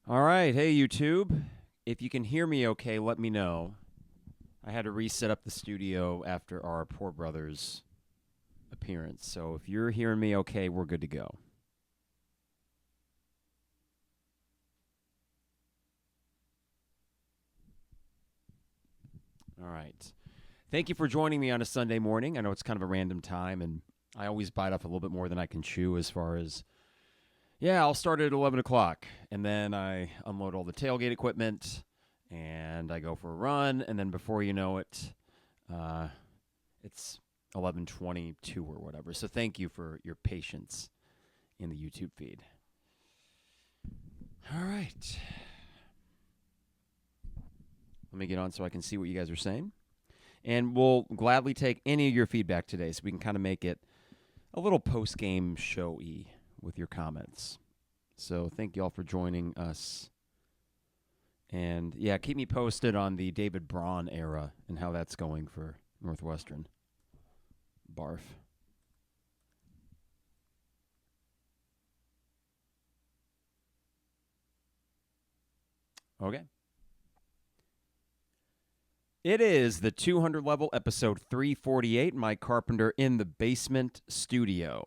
All right. Hey, YouTube. If you can hear me okay, let me know. I had to reset up the studio after our poor brother's appearance. So if you're hearing me okay, we're good to go. All right. Thank you for joining me on a Sunday morning. I know it's kind of a random time, and I always bite off a little bit more than I can chew as far as, yeah, I'll start at 11 o'clock, and then I unload all the tailgate equipment, and I go for a run, and then before you know it, uh, it's 11:22 or whatever. So thank you for your patience in the YouTube feed. All right. Let me get on so I can see what you guys are saying. And we'll gladly take any of your feedback today so we can kind of make it a little post-game showy with your comments. So thank you all for joining us. And yeah, keep me posted on the David Braun era and how that's going for Northwestern. Barf. Okay. It is the 200 level episode 348, Mike Carpenter in the basement studio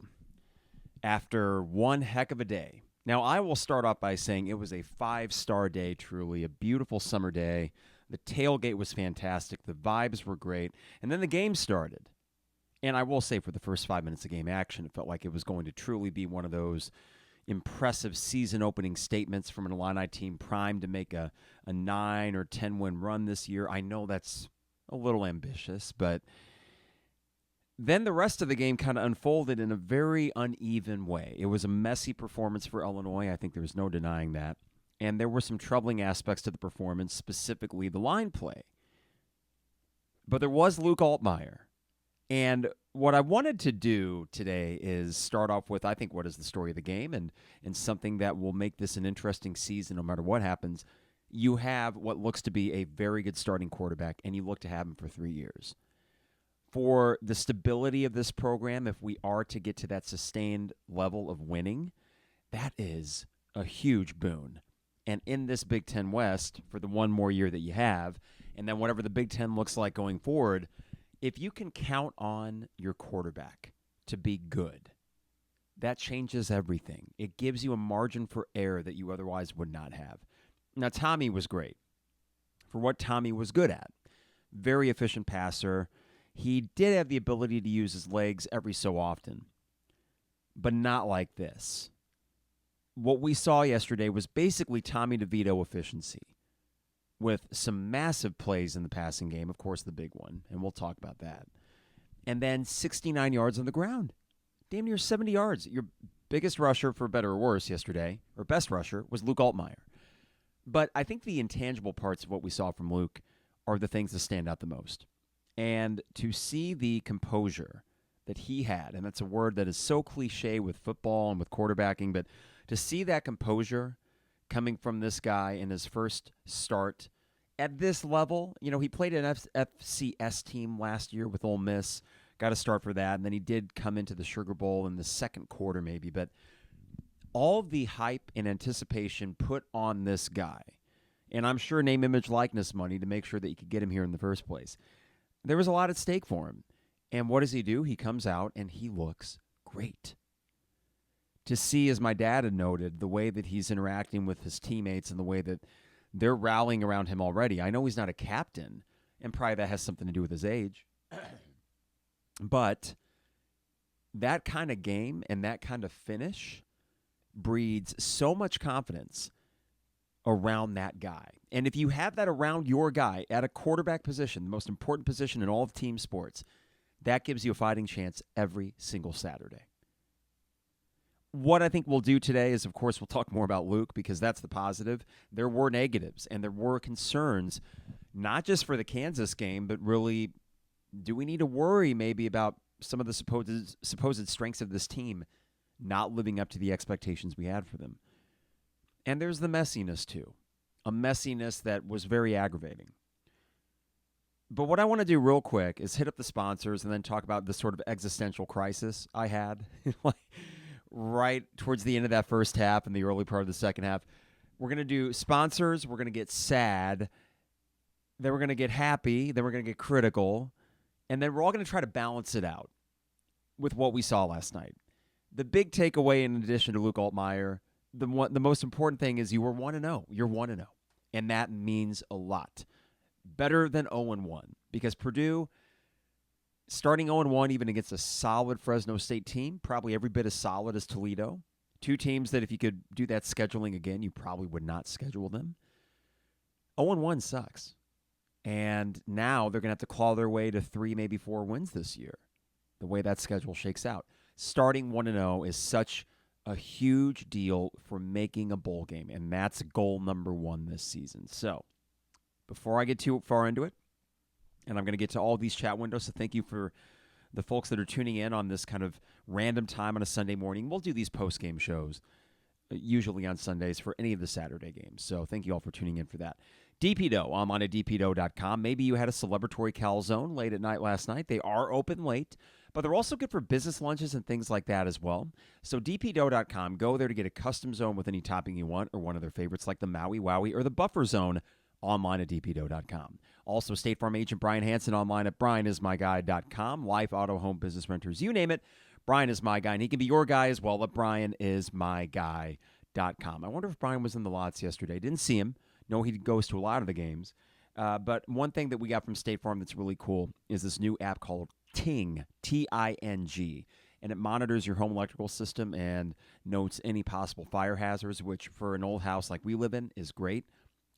after one heck of a day. Now, I will start off by saying it was a 5-star day, truly, a beautiful summer day. The tailgate was fantastic. The vibes were great. And then the game started. And I will say for the first 5 minutes of game action, it felt like it was going to truly be one of those impressive season opening statements from an Illini team primed to make a 9 or 10 win run this year. I know that's a little ambitious, but then the rest of the game kind of unfolded in a very uneven way. It was a messy performance for Illinois. I think there's no denying that. And there were some troubling aspects to the performance, specifically the line play. But there was Luke Altmeyer. And what I wanted to do today is start off with, I think, what is the story of the game and something that will make this an interesting season no matter what happens. You have what looks to be a very good starting quarterback, and you look to have him for 3 years. For the stability of this program, if we are to get to that sustained level of winning, that is a huge boon. And in this Big Ten West, for the one more year that you have, and then whatever the Big Ten looks like going forward, if you can count on your quarterback to be good, that changes everything. It gives you a margin for error that you otherwise would not have. Now, Tommy was great for what Tommy was good at. Very efficient passer. He did have the ability to use his legs every so often, but not like this. What we saw yesterday was basically Tommy DeVito efficiency with some massive plays in the passing game, of course, the big one, and we'll talk about that. And then 69 yards on the ground. Damn near 70 yards. Your biggest rusher, for better or worse, yesterday, or best rusher, was Luke Altmeyer. But I think the intangible parts of what we saw from Luke are the things that stand out the most. And to see the composure that he had, and that's a word that is so cliche with football and with quarterbacking, but to see that composure coming from this guy in his first start at this level. You know, he played an FCS team last year with Ole Miss, got a start for that, and then he did come into the Sugar Bowl in the second quarter maybe. But all the hype and anticipation put on this guy, and I'm sure name, image, likeness money to make sure that you could get him here in the first place. There was a lot at stake for him. And what does he do? He comes out and he looks great. To see, as my dad had noted, the way that he's interacting with his teammates and the way that they're rallying around him already. I know he's not a captain, and probably that has something to do with his age. But that kind of game and that kind of finish breeds so much confidence around that guy. And if you have that around your guy at a quarterback position, the most important position in all of team sports, that gives you a fighting chance every single Saturday. What I think we'll do today is, of course, we'll talk more about Luke because that's the positive. There were negatives and there were concerns, not just for the Kansas game, but really, do we need to worry maybe about some of the supposed strengths of this team not living up to the expectations we had for them? And there's the messiness, too, a messiness that was very aggravating. But what I want to do real quick is hit up the sponsors and then talk about the sort of existential crisis I had. Like, right towards the end of that first half and the early part of the second half, We're going to do sponsors. We're going to get sad. Then we're going to get happy. Then we're going to get critical. And then we're all going to try to balance it out with what we saw last night. The big takeaway, in addition to Luke Altmeyer, the most important thing is you were 1-0. You're 1-0. And that means a lot. Better than 0-1. Because Purdue, starting 0-1 even against a solid Fresno State team, probably every bit as solid as Toledo. Two teams that if you could do that scheduling again, you probably would not schedule them. 0-1 sucks. And now they're going to have to claw their way to 3, maybe 4 wins this year, the way that schedule shakes out. Starting 1-0 is such a huge deal for making a bowl game, and that's goal number 1 this season. So before I get too far into it, and I'm going to get to all these chat windows, so thank you for the folks that are tuning in on this kind of random time on a Sunday morning. We'll do these post-game shows, usually on Sundays, for any of the Saturday games. So thank you all for tuning in for that. DP Dough, online at dpdough.com. Maybe you had a celebratory calzone late at night last night. They are open late, but they're also good for business lunches and things like that as well. So dpdough.com, go there to get a custom zone with any topping you want, or one of their favorites like the Maui Wowie or the Buffer Zone, online at dpdough.com. Also, State Farm agent Brian Hansen, online at brianismyguy.com. Life, auto, home, business, renters, you name it. Brian is my guy, and he can be your guy as well at brianismyguy.com. I wonder if Brian was in the lots yesterday. Didn't see him. No, he goes to a lot of the games. But one thing that we got from State Farm that's really cool is this new app called Ting, T-I-N-G. And it monitors your home electrical system and notes any possible fire hazards, which for an old house like we live in is great.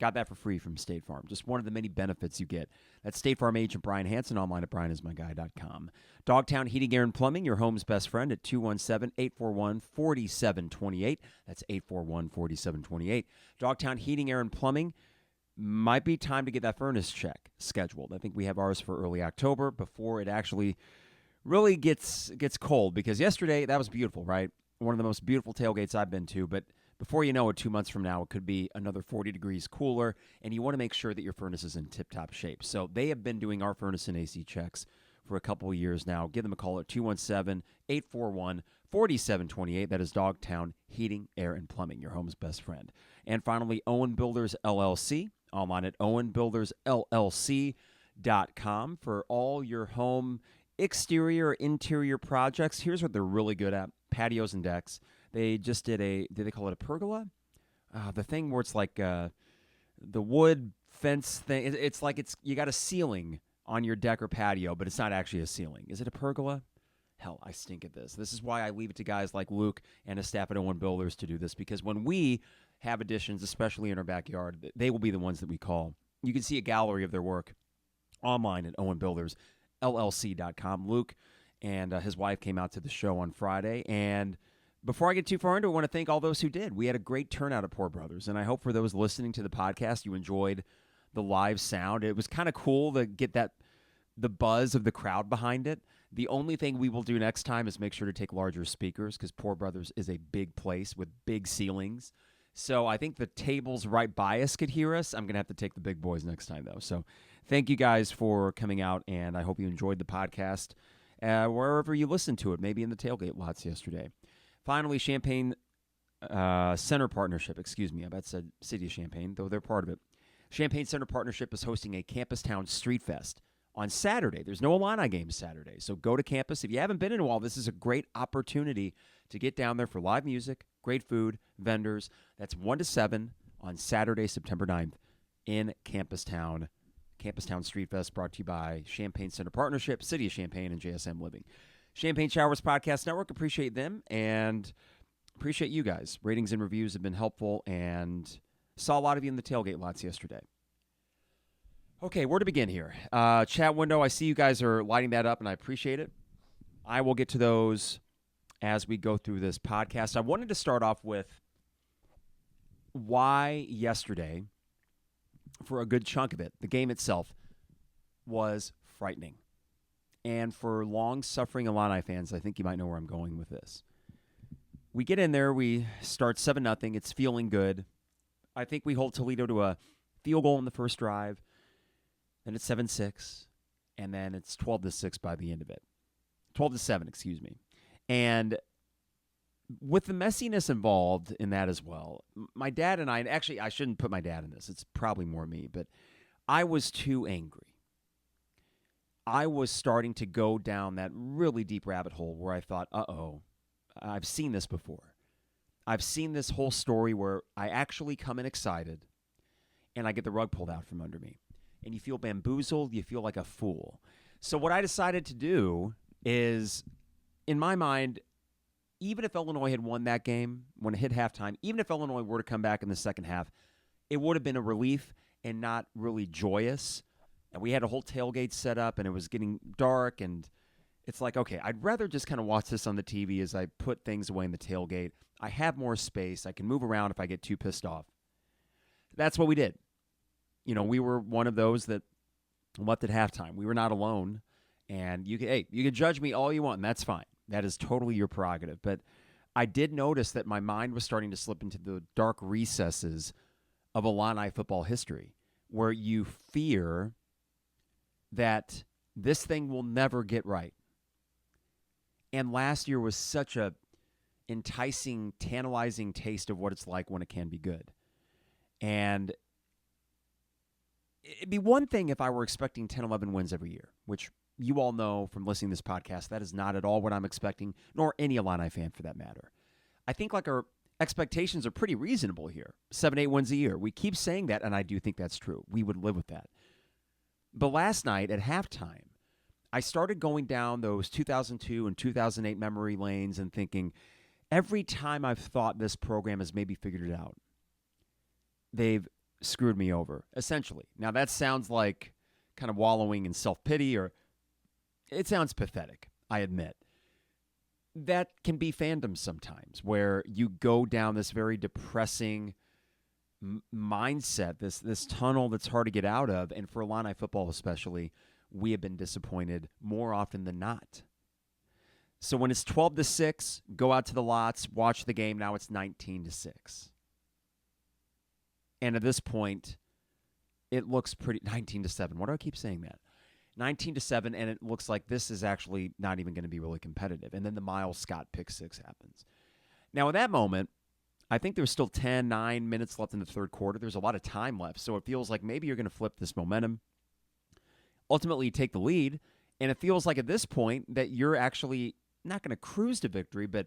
Got that for free from State Farm. Just one of the many benefits you get. That's State Farm agent Brian Hansen, online at brianismyguy.com. Dogtown Heating, Air, and Plumbing, your home's best friend at 217-841-4728. That's 841-4728. Dogtown Heating, Air, and Plumbing. Might be time to get that furnace check scheduled. I think we have ours for early October before it actually really gets cold, because yesterday, that was beautiful, right? One of the most beautiful tailgates I've been to, but before you know it, 2 months from now, it could be another 40 degrees cooler, and you want to make sure that your furnace is in tip-top shape. So they have been doing our furnace and AC checks for a couple of years now. Give them a call at 217-841-4728. That is Dogtown Heating, Air, and Plumbing, your home's best friend. And finally, Owen Builders, LLC, online at owenbuildersllc.com for all your home exterior or interior projects. Here's what they're really good at: patios and decks. They just did did they call it a pergola? The thing where it's like the wood fence thing. It's like you got a ceiling on your deck or patio, but it's not actually a ceiling. Is it a pergola? Hell, I stink at this. This is why I leave it to guys like Luke and his staff at Owen Builders to do this, because when we have additions, especially in our backyard, they will be the ones that we call. You can see a gallery of their work online at owenbuildersllc.com. Luke and his wife came out to the show on Friday, and before I get too far into it, I want to thank all those who did. We had a great turnout at Poor Brothers, and I hope for those listening to the podcast, you enjoyed the live sound. It was kind of cool to get the buzz of the crowd behind it. The only thing we will do next time is make sure to take larger speakers, because Poor Brothers is a big place with big ceilings. So I think the tables right by us could hear us. I'm going to have to take the big boys next time, though. So thank you guys for coming out, and I hope you enjoyed the podcast wherever you listened to it, maybe in the tailgate lots yesterday. Finally, Champaign Center Partnership, I bet said City of Champaign, though they're part of it. Champaign Center Partnership is hosting a Campus Town Street Fest on Saturday. There's no Illini games Saturday, so go to campus. If you haven't been in a while, this is a great opportunity to get down there for live music, great food, vendors. That's 1 to 7 on Saturday, September 9th in Campus Town. Campus Town Street Fest brought to you by Champaign Center Partnership, City of Champaign, and JSM Living. Champaign Showers Podcast Network, appreciate them, and appreciate you guys. Ratings and reviews have been helpful, and saw a lot of you in the tailgate lots yesterday. Okay, where to begin here? Chat window, I see you guys are lighting that up, and I appreciate it. I will get to those as we go through this podcast. I wanted to start off with why yesterday, for a good chunk of it, the game itself was frightening. And for long-suffering Illini fans, I think you might know where I'm going with this. We get in there, we start 7-0. It's feeling good. I think we hold Toledo to a field goal in the first drive. Then it's 7-6. And then it's 12-6 by the end of it. 12-7, excuse me. And with the messiness involved in that as well, my dad and I, and actually I shouldn't put my dad in this, it's probably more me, but I was too angry. I was starting to go down that really deep rabbit hole where I thought, uh-oh, I've seen this before. I've seen this whole story where I actually come in excited and I get the rug pulled out from under me. And you feel bamboozled, you feel like a fool. So what I decided to do is, in my mind, even if Illinois had won that game when it hit halftime, even if Illinois were to come back in the second half, it would have been a relief and not really joyous. And we had a whole tailgate set up, and it was getting dark, and it's like, okay, I'd rather just kind of watch this on the TV as I put things away in the tailgate. I have more space. I can move around if I get too pissed off. That's what we did. You know, we were one of those that left at halftime. We were not alone. And you can judge me all you want, and that's fine. That is totally your prerogative. But I did notice that my mind was starting to slip into the dark recesses of Illini football history, where you fear that this thing will never get right. And last year was such a enticing, tantalizing taste of what it's like when it can be good. And it'd be one thing if I were expecting 10, 11 wins every year, which you all know from listening to this podcast, that is not at all what I'm expecting, nor any Illini fan for that matter. I think like our expectations are pretty reasonable here. 7, 8 wins a year. We keep saying that, and I do think that's true. We would live with that. But last night at halftime, I started going down those 2002 and 2008 memory lanes and thinking, every time I've thought this program has maybe figured it out, they've screwed me over, essentially. Now, that sounds like kind of wallowing in self-pity, or it sounds pathetic, I admit. That can be fandom sometimes, where you go down this very depressing mindset, this tunnel that's hard to get out of, and for Illini football especially, we have been disappointed more often than not. So when it's 12-6, go out to the lots, watch the game. Now it's 19-6. And at this point, it looks pretty 19-7. Why do I keep saying that? 19-7, and it looks like this is actually not even going to be really competitive. And then the Miles Scott pick six happens. Now, in that moment, I think there's still 9 minutes left in the third quarter. There's a lot of time left, so it feels like maybe you're going to flip this momentum. Ultimately, you take the lead, and it feels like at this point that you're actually not going to cruise to victory, but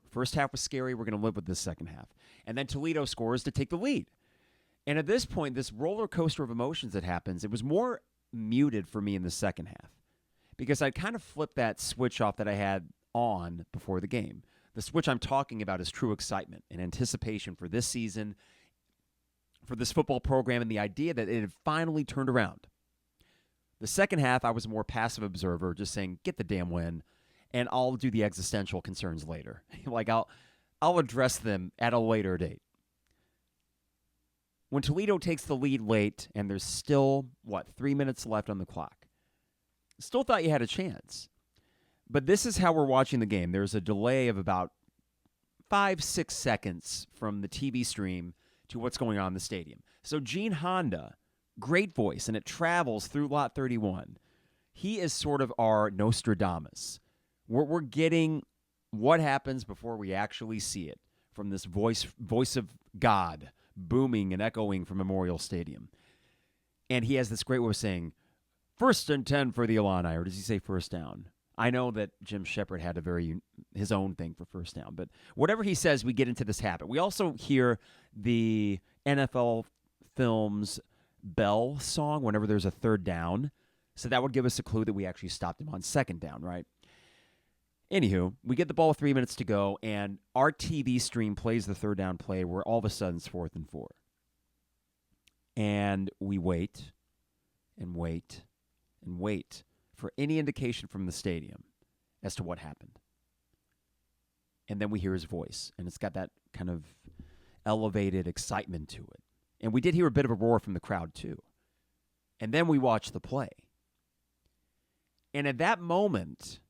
first half was scary. We're going to live with this second half. And then Toledo scores to take the lead. And at this point, this roller coaster of emotions that happens, it was more muted for me in the second half because I kind of flipped that switch off that I had on before the game. The switch I'm talking about is true excitement and anticipation for this season, for this football program, and the idea that it had finally turned around. The second half, I was a more passive observer, just saying, get the damn win, and I'll do the existential concerns later. Like, I'll address them at a later date. When Toledo takes the lead late, and there's still, 3 minutes left on the clock, still thought you had a chance. But this is how we're watching the game. There's a delay of about 5-6 seconds from the TV stream to what's going on in the stadium. So Gene Honda, great voice, and it travels through Lot 31. He is sort of our Nostradamus. We're getting what happens before we actually see it from this voice of God booming and echoing from Memorial Stadium. And he has this great way of saying, 1st and 10 for the Illini, or does he say first down? I know that Jim Shepard had his own thing for first down, but whatever he says, we get into this habit. We also hear the NFL Films bell song whenever there's a third down, so that would give us a clue that we actually stopped him on second down, right? Anywho, we get the ball with 3 minutes to go, and our TV stream plays the third down play where all of a sudden it's 4th and 4. And we wait and wait and wait for any indication from the stadium as to what happened. And then we hear his voice, and it's got that kind of elevated excitement to it. And we did hear a bit of a roar from the crowd, too. And then we watch the play. And at that moment,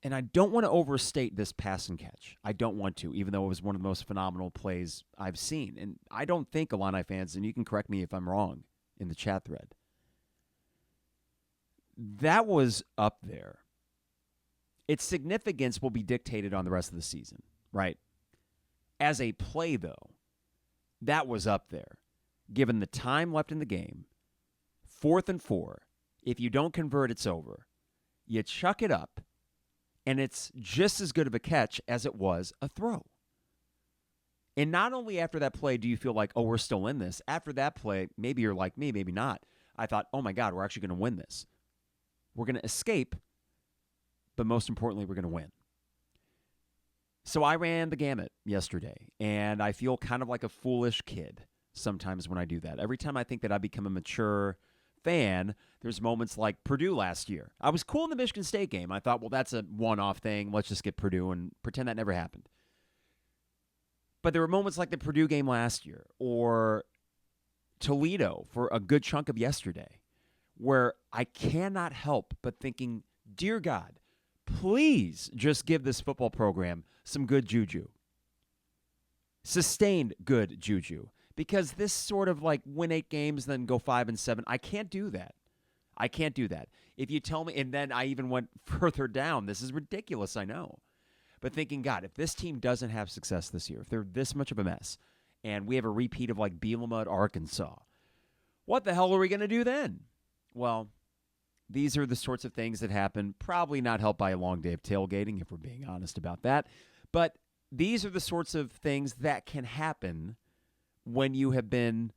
and I don't want to overstate this pass and catch. I don't want to, even though it was one of the most phenomenal plays I've seen. And I don't think, Illini fans, and you can correct me if I'm wrong in the chat thread, that was up there its significance will be dictated on the rest of the season, right? As a play, though, that was up there. Given the time left in the game, 4th and 4, if you don't convert, it's over. You chuck it up, and it's just as good of a catch as it was a throw. And not only after that play do you feel like, oh, we're still in this. After that play, maybe you're like me, maybe not. I thought, oh, my God, we're actually going to win this. We're going to escape, but most importantly, we're going to win. So I ran the gamut yesterday, and I feel kind of like a foolish kid sometimes when I do that. Every time I think that I become a mature fan, there's moments like Purdue last year. I was cool in the Michigan State game. I thought, well, that's a one-off thing. Let's just get Purdue and pretend that never happened. But there were moments like the Purdue game last year or Toledo for a good chunk of yesterday where I cannot help but thinking, dear God, please just give this football program some good juju. Sustained good juju. Because this sort of like win 8 games, then go 5-7, I can't do that. I can't do that. If you tell me, and then I even went further down, this is ridiculous, I know. But thinking, God, if this team doesn't have success this year, if they're this much of a mess, and we have a repeat of like Bielema at Arkansas, what the hell are we going to do then? Well, these are the sorts of things that happen, probably not helped by a long day of tailgating, if we're being honest about that. But these are the sorts of things that can happen when you have been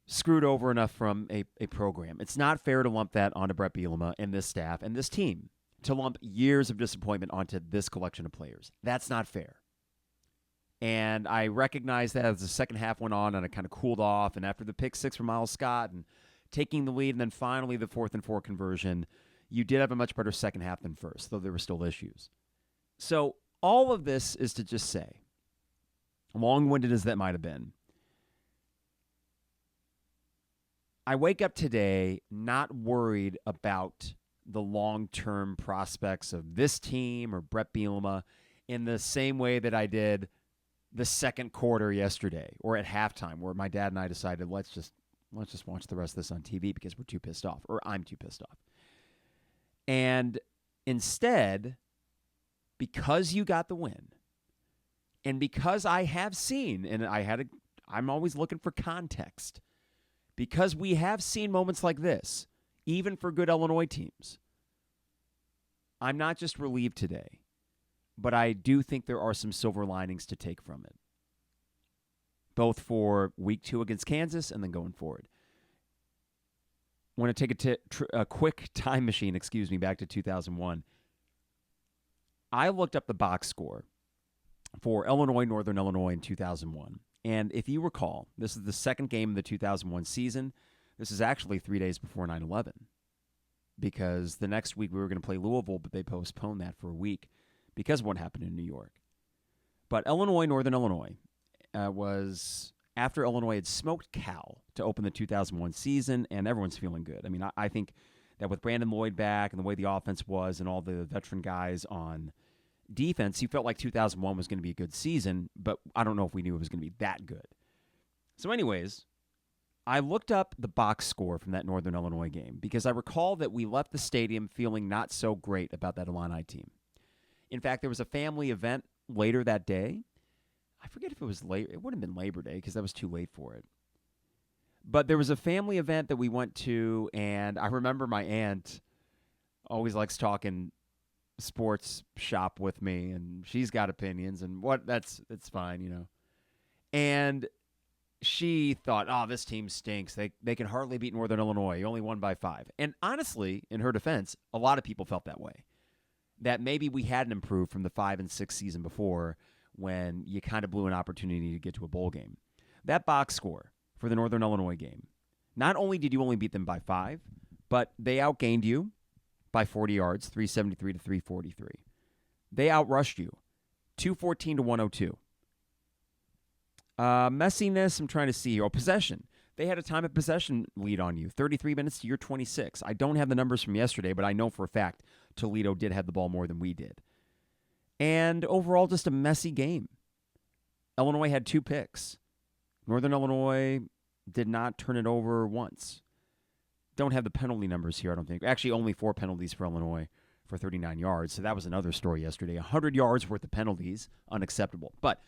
screwed over enough from a program. It's not fair to lump that onto Brett Bielema and this staff and this team, to lump years of disappointment onto this collection of players. That's not fair. And I recognize that as the second half went on and it kind of cooled off, and after the pick 6 from Miles Scott and taking the lead and then finally the 4th and 4 conversion, you did have a much better second half than first, though there were still issues. So all of this is to just say, long-winded as that might have been, I wake up today not worried about the long-term prospects of this team or Brett Bielema in the same way that I did the second quarter yesterday or at halftime, where my dad and I decided let's just watch the rest of this on TV because we're too pissed off, or I'm too pissed off. And instead, because you got the win, and because I have seen, and I'm always looking for context, because we have seen moments like this, even for good Illinois teams, I'm not just relieved today, but I do think there are some silver linings to take from it, both for week 2 against Kansas and then going forward. I want to take a quick time machine, back to 2001. I looked up the box score for Illinois, Northern Illinois in 2001. And if you recall, this is the second game of the 2001 season. This is actually 3 days before 9/11, because the next week we were going to play Louisville, but they postponed that for a week because of what happened in New York. But Illinois, Northern Illinois was after Illinois had smoked Cal to open the 2001 season, and everyone's feeling good. I mean, I think that with Brandon Lloyd back and the way the offense was and all the veteran guys on defense, you felt like 2001 was going to be a good season, but I don't know if we knew it was going to be that good. So anyways, I looked up the box score from that Northern Illinois game because I recall that we left the stadium feeling not so great about that Illini team. In fact, there was a family event later that day. I forget if it was late. It would have been Labor Day because that was too late for it. But there was a family event that we went to, and I remember my aunt always likes talking sports shop with me, and she's got opinions, and that's fine, you know. And she thought, oh, this team stinks. They can hardly beat Northern Illinois. You only won by 5. And honestly, in her defense, a lot of people felt that way. That maybe we hadn't improved from the 5-6 season before when you kind of blew an opportunity to get to a bowl game. That box score for the Northern Illinois game, not only did you only beat them by 5, but they outgained you by 40 yards, 373 to 343. They outrushed you, 214 to 102. Messiness, I'm trying to see here. Oh, possession. They had a time of possession lead on you, 33 minutes to your 26. I don't have the numbers from yesterday, but I know for a fact Toledo did have the ball more than we did. And overall, just a messy game. Illinois had 2 picks. Northern Illinois did not turn it over once. Don't have the penalty numbers here, I don't think. Actually, only 4 penalties for Illinois for 39 yards. So that was another story yesterday. 100 yards worth of penalties, unacceptable. But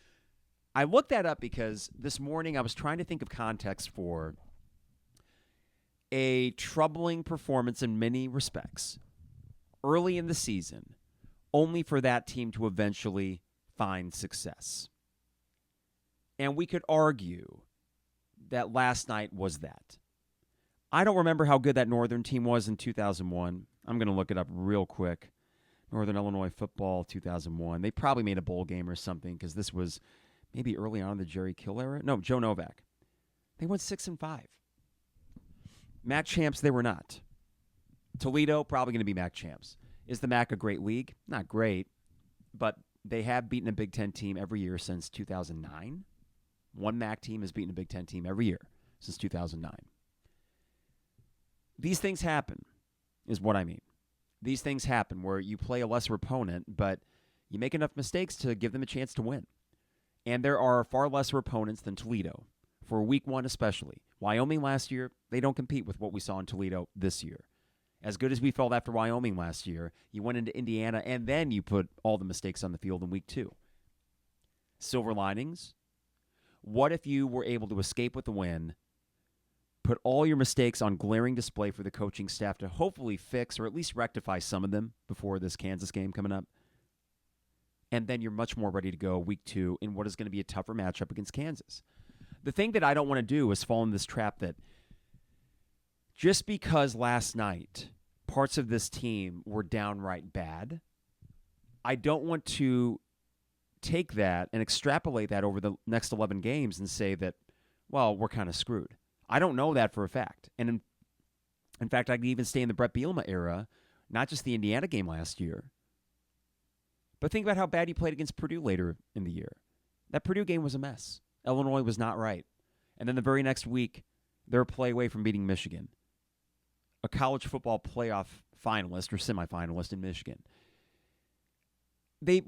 I looked that up because this morning I was trying to think of context for a troubling performance in many respects early in the season, only for that team to eventually find success. And we could argue that last night was that. I don't remember how good that Northern team was in 2001. I'm going to look it up real quick. Northern Illinois football 2001. They probably made a bowl game or something because this was maybe early on in the Jerry Kill era. No, Joe Novak. They went 6-5. MAC champs, they were not. Toledo, probably going to be MAC champs. Is the MAC a great league? Not great, but they have beaten a Big Ten team every year since 2009. One MAC team has beaten a Big Ten team every year since 2009. These things happen, is what I mean. These things happen where you play a lesser opponent, but you make enough mistakes to give them a chance to win. And there are far lesser opponents than Toledo, for week one especially. Wyoming last year, they don't compete with what we saw in Toledo this year. As good as we felt after Wyoming last year, you went into Indiana, and then you put all the mistakes on the field in week two. Silver linings. What if you were able to escape with a win, put all your mistakes on glaring display for the coaching staff to hopefully fix or at least rectify some of them before this Kansas game coming up, and then you're much more ready to go week two in what is going to be a tougher matchup against Kansas. The thing that I don't want to do is fall in this trap that just because last night parts of this team were downright bad, I don't want to take that and extrapolate that over the next 11 games and say that, well, we're kind of screwed. I don't know that for a fact. And in fact, I could even stay in the Brett Bielema era, not just the Indiana game last year, but think about how bad he played against Purdue later in the year. That Purdue game was a mess. Illinois was not right. And then the very next week, they're a play away from beating Michigan, a college football playoff finalist or semifinalist in Michigan. They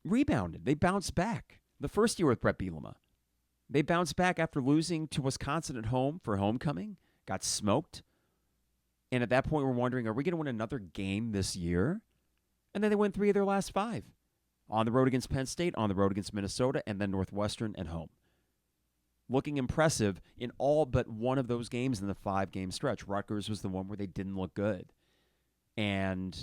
rebounded. They bounced back. The first year with Brett Bielema, they bounced back after losing to Wisconsin at home for homecoming, got smoked. And at that point, we're wondering, are we going to win another game this year? And then they win 3 of their last 5. On the road against Penn State, on the road against Minnesota, and then Northwestern at home. Looking impressive in all but one of those games in the 5-game stretch. Rutgers was the one where they didn't look good. And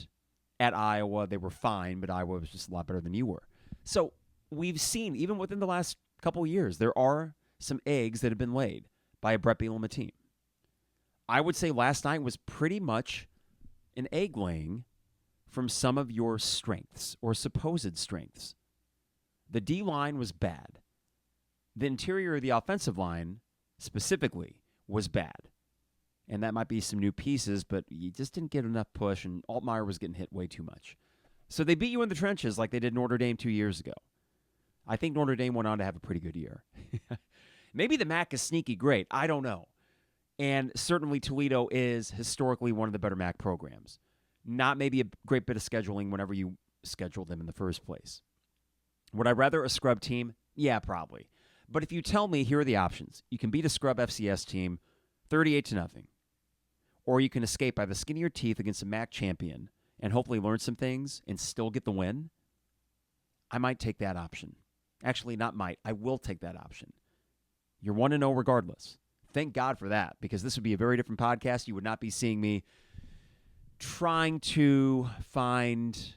at Iowa, they were fine, but Iowa was just a lot better than you were. So we've seen, even within the last couple of years, there are some eggs that have been laid by a Brett Bielema team. I would say last night was pretty much an egg laying from some of your strengths or supposed strengths. The D-line was bad. The interior of the offensive line, specifically, was bad. And that might be some new pieces, but you just didn't get enough push, and Altmeyer was getting hit way too much. So they beat you in the trenches like they did Notre Dame 2 years ago. I think Notre Dame went on to have a pretty good year. Maybe the MAC is sneaky great. I don't know. And certainly Toledo is historically one of the better MAC programs. Not maybe a great bit of scheduling whenever you schedule them in the first place. Would I rather a scrub team? Yeah, probably. But if you tell me, here are the options. You can beat a scrub FCS team 38-0. Or you can escape by the skin of your teeth against a MAC champion and hopefully learn some things and still get the win. I might take that option. Actually, not might. I will take that option. You're 1-0 regardless. Thank God for that, because this would be a very different podcast. You would not be seeing me trying to find,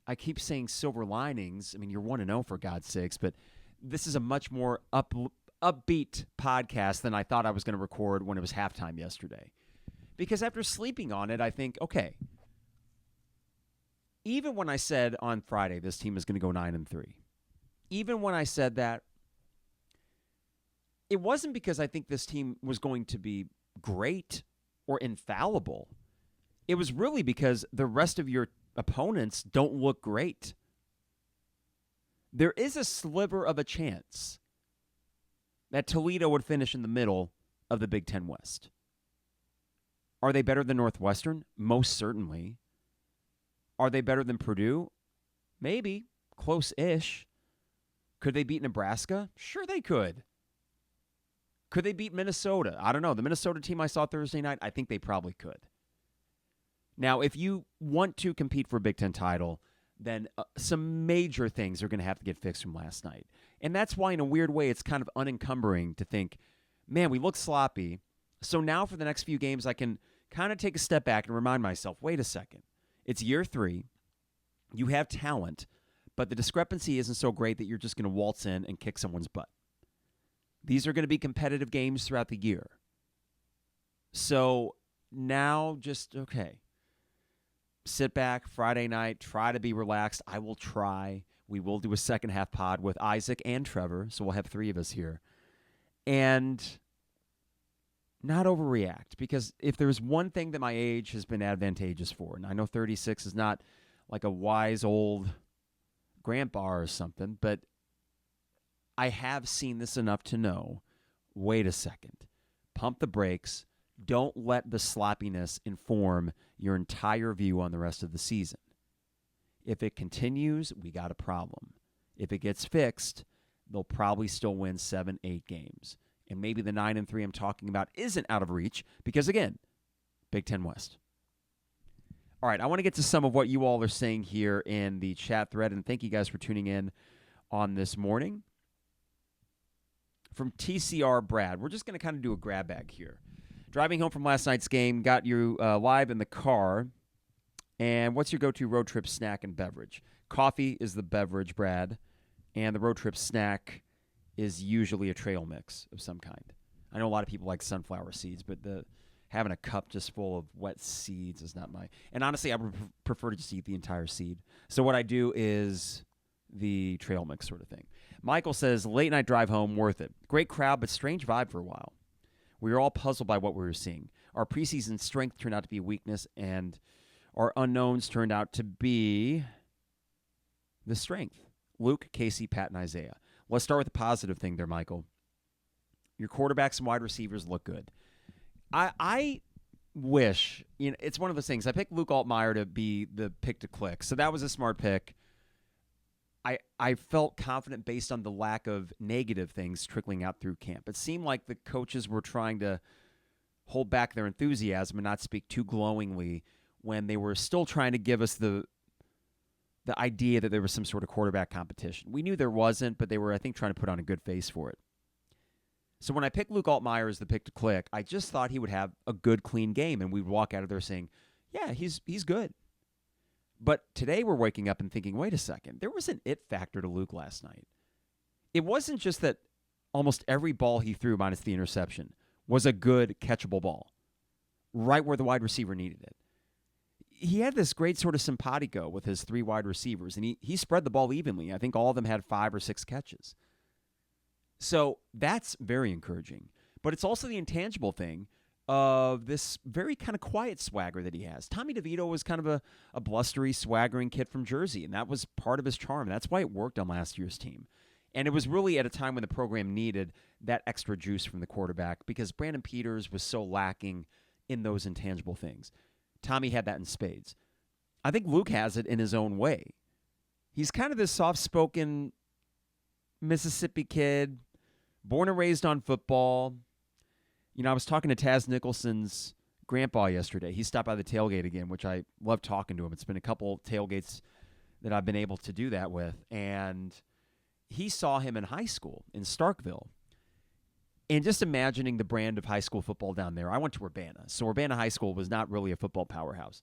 I keep saying silver linings. I mean, you're 1-0 for God's sakes, but this is a much more upbeat podcast than I thought I was going to record when it was halftime yesterday. Because after sleeping on it, I think, okay, even when I said on Friday this team is going to go 9-3, even when I said that, it wasn't because I think this team was going to be great or infallible. It was really because the rest of your opponents don't look great. There is a sliver of a chance that Toledo would finish in the middle of the Big Ten West. Are they better than Northwestern? Most certainly. Are they better than Purdue? Maybe. Close-ish. Could they beat Nebraska? Sure they could. Could they beat Minnesota? I don't know. The Minnesota team I saw Thursday night, I think they probably could. Now, if you want to compete for a Big Ten title, then some major things are going to have to get fixed from last night. And that's why, in a weird way, it's kind of unencumbering to think, man, we look sloppy. So now for the next few games, I can kind of take a step back and remind myself, wait a second. It's year 3. You have talent, but the discrepancy isn't so great that you're just going to waltz in and kick someone's butt. These are going to be competitive games throughout the year. So now just, okay, sit back Friday night, try to be relaxed. I will try. We will do a second half pod with Isaac and Trevor, so we'll have 3 of us here. And not overreact, because if there's one thing that my age has been advantageous for, and I know 36 is not like a wise old grandpa or something, but I have seen this enough to know, wait a second, pump the brakes, don't let the sloppiness inform your entire view on the rest of the season. If it continues, we got a problem. If it gets fixed, they'll probably still win 7-8 games. And maybe the 9-3 I'm talking about isn't out of reach because, again, Big Ten West. All right, I want to get to some of what you all are saying here in the chat thread, and thank you guys for tuning in on this morning. From TCR Brad, we're just going to kind of do a grab bag here. Driving home from last night's game, got you live in the car. And what's your go-to road trip snack and beverage? Coffee is the beverage, Brad, and the road trip snack is usually a trail mix of some kind. I know a lot of people like sunflower seeds, but having a cup just full of wet seeds is not my... And honestly, I would prefer to just eat the entire seed. So what I do is the trail mix sort of thing. Michael says, late night drive home, worth it. Great crowd, but strange vibe for a while. We were all puzzled by what we were seeing. Our preseason strength turned out to be a weakness, and our unknowns turned out to be the strength. Luke, Casey, Pat, and Isaiah. Let's start with the positive thing there, Michael. Your quarterbacks and wide receivers look good. I wish, it's one of those things. I picked Luke Altmeyer to be the pick to click, so that was a smart pick. I felt confident based on the lack of negative things trickling out through camp. It seemed like the coaches were trying to hold back their enthusiasm and not speak too glowingly when they were still trying to give us the idea that there was some sort of quarterback competition. We knew there wasn't, but they were, I think, trying to put on a good face for it. So when I picked Luke Altmeyer as the pick to click, I just thought he would have a good, clean game, and we'd walk out of there saying, yeah, he's good. But today we're waking up and thinking, wait a second, there was an it factor to Luke last night. It wasn't just that almost every ball he threw, minus the interception, was a good, catchable ball, right where the wide receiver needed it. He had this great sort of simpatico with his 3 wide receivers, and he spread the ball evenly. I think all of them had 5 or 6 catches. So that's very encouraging. But it's also the intangible thing of this very kind of quiet swagger that he has. Tommy DeVito was kind of a blustery, swaggering kid from Jersey, and that was part of his charm. That's why it worked on last year's team. And it was really at a time when the program needed that extra juice from the quarterback because Brandon Peters was so lacking in those intangible things. Tommy had that in spades. I think Luke has it in his own way. He's kind of this soft-spoken Mississippi kid, born and raised on football. I was talking to Taz Nicholson's grandpa yesterday. He stopped by the tailgate again, which I love talking to him. It's been a couple tailgates that I've been able to do that with. And he saw him in high school in Starkville. And just imagining the brand of high school football down there, I went to Urbana. So Urbana High School was not really a football powerhouse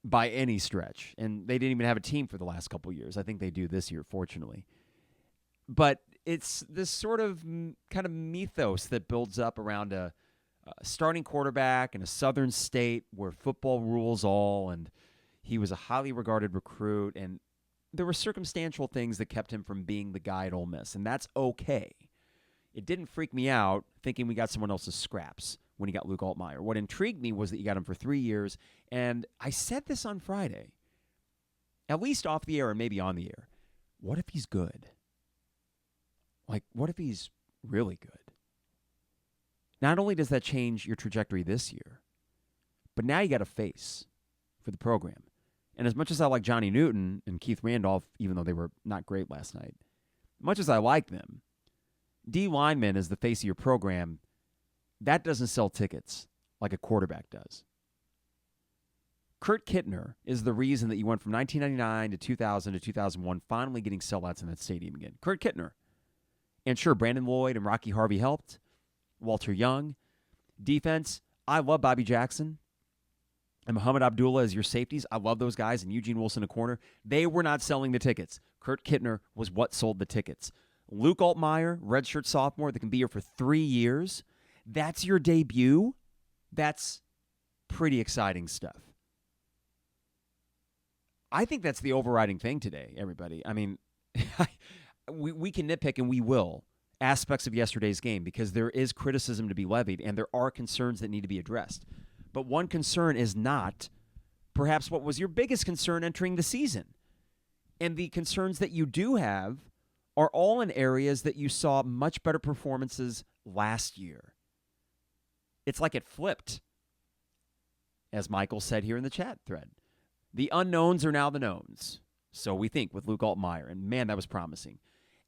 by any stretch. And they didn't even have a team for the last couple of years. I think they do this year, fortunately. But it's this sort of kind of mythos that builds up around a starting quarterback in a southern state where football rules all, and he was a highly regarded recruit, and there were circumstantial things that kept him from being the guy at Ole Miss, and that's okay. It didn't freak me out thinking we got someone else's scraps when he got Luke Altmeyer. What intrigued me was that you got him for 3 years, and I said this on Friday, at least off the air and maybe on the air. What if he's good? Like, what if he's really good? Not only does that change your trajectory this year, but now you got a face for the program. And as much as I like Johnny Newton and Keith Randolph, even though they were not great last night, much as I like them, D lineman is the face of your program. That doesn't sell tickets like a quarterback does. Kurt Kittner is the reason that you went from 1999 to 2000 to 2001, finally getting sellouts in that stadium again. Kurt Kittner. And sure, Brandon Lloyd and Rocky Harvey helped. Walter Young. Defense, I love Bobby Jackson and Muhammad Abdullah as your safeties. I love those guys, and Eugene Wilson a corner. They were not selling the tickets. Kurt Kittner was what sold the tickets. Luke Altmeyer, redshirt sophomore that can be here for 3 years. That's your debut? That's pretty exciting stuff. I think that's the overriding thing today, everybody. I mean, we can nitpick, and we will, aspects of yesterday's game because there is criticism to be levied, and there are concerns that need to be addressed. But one concern is not perhaps what was your biggest concern entering the season. And the concerns that you do have are all in areas that you saw much better performances last year. It's like it flipped, as Michael said here in the chat thread. The unknowns are now the knowns. So we think with Luke Altmeyer. And man, that was promising.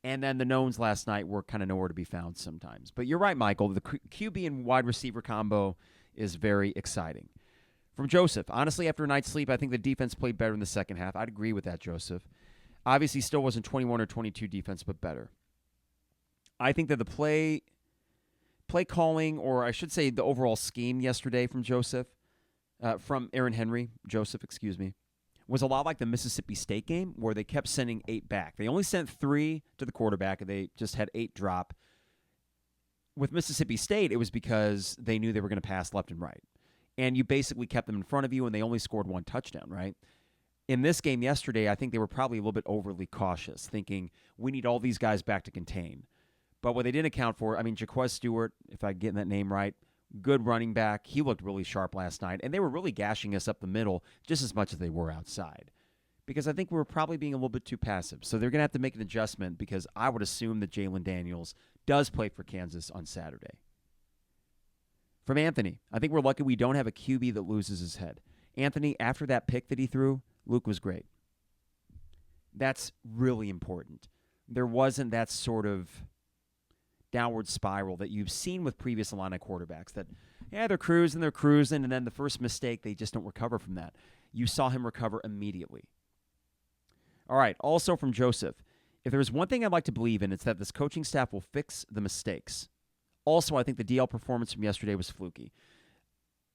And then the knowns last night were kind of nowhere to be found sometimes. But you're right, Michael. The QB and wide receiver combo is very exciting. From Joseph, honestly, after a night's sleep, I think the defense played better in the second half. I'd agree with that, Joseph. Obviously, still wasn't 21 or 22 defense, but better. I think that the play calling, or I should say the overall scheme yesterday from Aaron Henry, was a lot like the Mississippi State game where they kept sending 8 back. They only sent 3 to the quarterback, and they just had 8 drop. With Mississippi State, it was because they knew they were going to pass left and right. And you basically kept them in front of you, and they only scored 1 touchdown, right? In this game yesterday, I think they were probably a little bit overly cautious, thinking we need all these guys back to contain. But what they didn't account for, Jaquez Stewart, if I get that name right, good running back. He looked really sharp last night, and they were really gashing us up the middle just as much as they were outside. Because I think we were probably being a little bit too passive. So they're going to have to make an adjustment because I would assume that Jalen Daniels does play for Kansas on Saturday. From Anthony, I think we're lucky we don't have a QB that loses his head. Anthony, after that pick that he threw, Luke was great. That's really important. There wasn't that sort of downward spiral that you've seen with previous Illini quarterbacks that, they're cruising, and then the first mistake, they just don't recover from that. You saw him recover immediately. All right, also from Joseph, if there's one thing I'd like to believe in, it's that this coaching staff will fix the mistakes. Also, I think the DL performance from yesterday was fluky.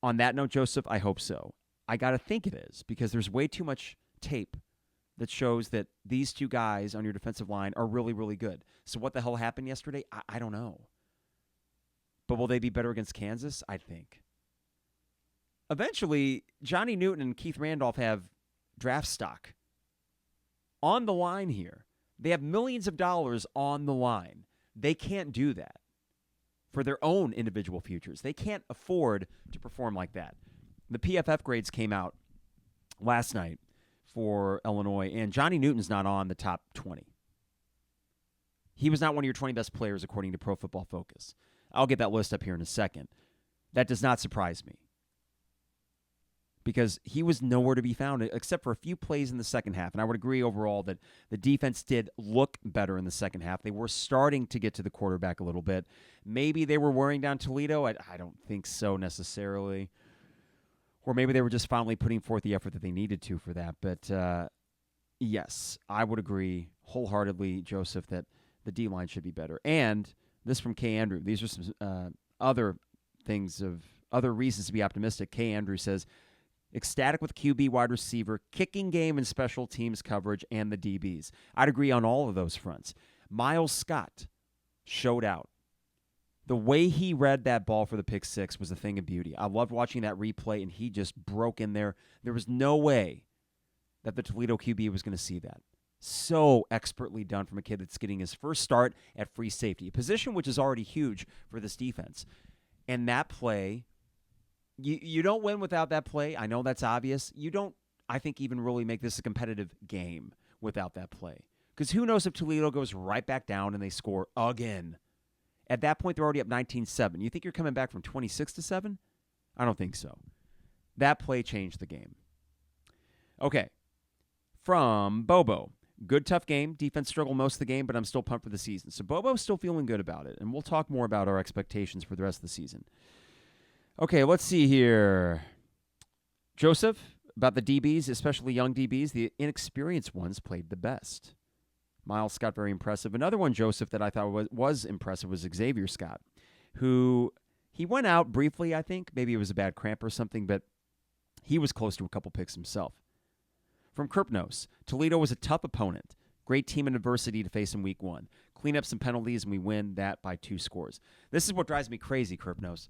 On that note, Joseph, I hope so. I got to think it is because there's way too much tape that shows that these 2 guys on your defensive line are really, really good. So what the hell happened yesterday? I don't know. But will they be better against Kansas? I think. Eventually, Johnny Newton and Keith Randolph have draft stock on the line here. They have millions of dollars on the line. They can't do that for their own individual futures. They can't afford to perform like that. The PFF grades came out last night for Illinois, and Johnny Newton's not on the top 20. He was not one of your 20 best players according to Pro Football Focus. I'll get that list up here in a second. That does not surprise me because he was nowhere to be found except for a few plays in the second half. And I would agree overall that the defense did look better in the second half. They were starting to get to the quarterback a little bit. Maybe they were wearing down Toledo. I don't think so necessarily. Or maybe they were just finally putting forth the effort that they needed to for that. But, yes, I would agree wholeheartedly, Joseph, that the D-line should be better. And this from K. Andrew. These are some other reasons to be optimistic. K. Andrew says, ecstatic with QB, wide receiver, kicking game and special teams coverage, and the DBs. I'd agree on all of those fronts. Miles Scott showed out. The way he read that ball for the pick 6 was a thing of beauty. I loved watching that replay, and he just broke in there. There was no way that the Toledo QB was going to see that. So expertly done from a kid that's getting his first start at free safety, a position which is already huge for this defense. And that play, you don't win without that play. I know that's obvious. You don't, I think, even really make this a competitive game without that play. Because who knows if Toledo goes right back down and they score again. At that point, they're already up 19-7. You think you're coming back from 26-7? I don't think so. That play changed the game. Okay. From Bobo. Good, tough game. Defense struggled most of the game, but I'm still pumped for the season. So Bobo's still feeling good about it, and we'll talk more about our expectations for the rest of the season. Okay, let's see here. Joseph, about the DBs, especially young DBs, the inexperienced ones played the best. Miles Scott, very impressive. Another one, Joseph, that I thought was impressive was Xavier Scott, who he went out briefly, I think. Maybe it was a bad cramp or something, but he was close to a couple picks himself. From Kirpnos, Toledo was a tough opponent. Great team in adversity to face in week 1. Clean up some penalties, and we win that by 2 scores. This is what drives me crazy, Kirpnos.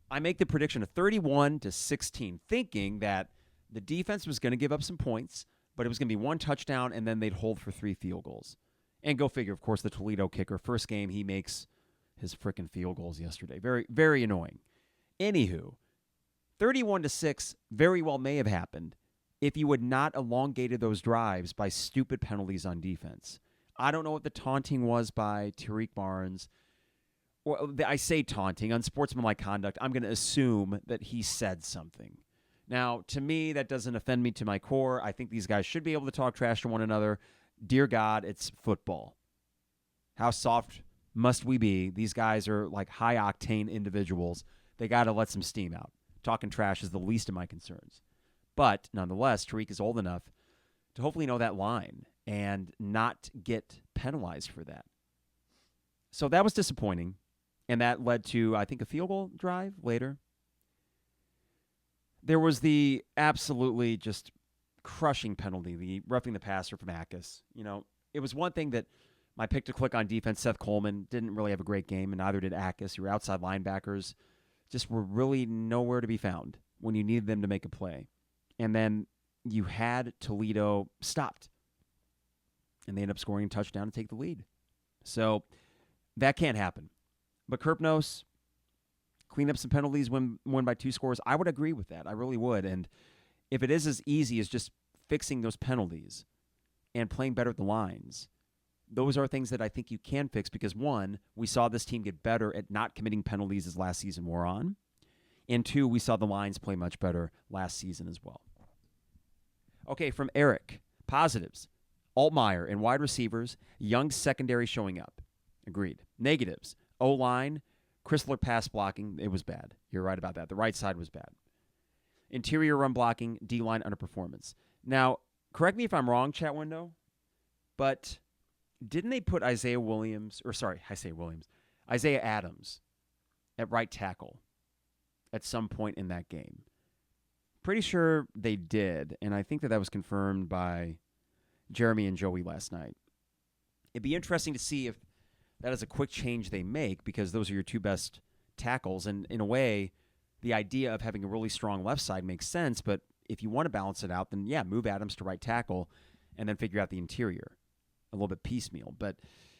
I make the prediction of 31-16, thinking that the defense was going to give up some points, but it was going to be 1 touchdown, and then they'd hold for 3 field goals. And go figure, of course, the Toledo kicker, first game, he makes his frickin' field goals yesterday. Very, very annoying. Anywho, 31-6 very well may have happened if you had not elongated those drives by stupid penalties on defense. I don't know what the taunting was by Tariq Barnes. Or I say taunting, unsportsmanlike conduct. I'm going to assume that he said something. Now, to me, that doesn't offend me to my core. I think these guys should be able to talk trash to one another. Dear God, it's football. How soft must we be? These guys are like high-octane individuals. They got to let some steam out. Talking trash is the least of my concerns. But nonetheless, Tariq is old enough to hopefully know that line and not get penalized for that. So that was disappointing, and that led to, I think, a field goal drive later. There was the absolutely just crushing penalty, the roughing the passer from Akis. You know, it was one thing that my pick to click on defense, Seth Coleman, didn't really have a great game, and neither did Akis. Your outside linebackers just were really nowhere to be found when you needed them to make a play. And then you had Toledo stopped. And they ended up scoring a touchdown to take the lead. So that can't happen. But Kirpnos, clean up some penalties, win by 2 scores. I would agree with that. I really would. And if it is as easy as just fixing those penalties and playing better at the lines, those are things that I think you can fix because, 1, we saw this team get better at not committing penalties as last season wore on. And 2, we saw the lines play much better last season as well. Okay, from Eric, positives. Altmeyer and wide receivers, young secondary showing up. Agreed. Negatives. O-line, Chrysler pass blocking, it was bad. You're right about that. The right side was bad. Interior run blocking, D-line underperformance. Now, correct me if I'm wrong, chat window, but didn't they put Isaiah Adams at right tackle at some point in that game? Pretty sure they did, and I think that was confirmed by Jeremy and Joey last night. It'd be interesting to see if that is a quick change they make because those are your 2 best tackles, and in a way, the idea of having a really strong left side makes sense, but if you want to balance it out, then yeah, move Adams to right tackle and then figure out the interior a little bit piecemeal. But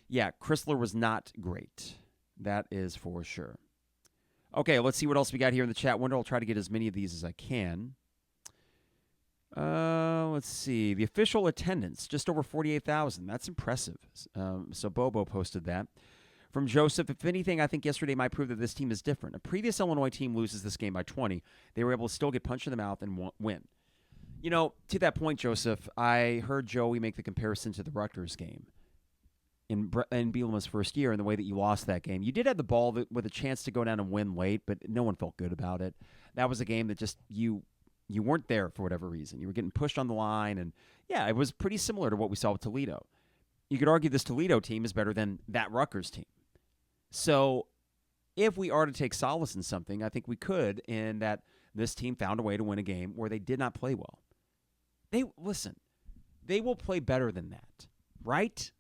yeah, Chrysler was not great. That is for sure. Okay, let's see what else we got here in the chat window. I'll try to get as many of these as I can. Let's see. The official attendance, just over 48,000. That's impressive. So Bobo posted that. From Joseph, if anything, I think yesterday might prove that this team is different. A previous Illinois team loses this game by 20. They were able to still get punched in the mouth and win. You know, to that point, Joseph, I heard Joey make the comparison to the Rutgers game in Bielema's first year and the way that you lost that game. You did have the ball with a chance to go down and win late, but no one felt good about it. That was a game that just you weren't there for whatever reason. You were getting pushed on the line, and yeah, it was pretty similar to what we saw with Toledo. You could argue this Toledo team is better than that Rutgers team. So if we are to take solace in something, I think we could in that this team found a way to win a game where they did not play well. They will play better than that, right?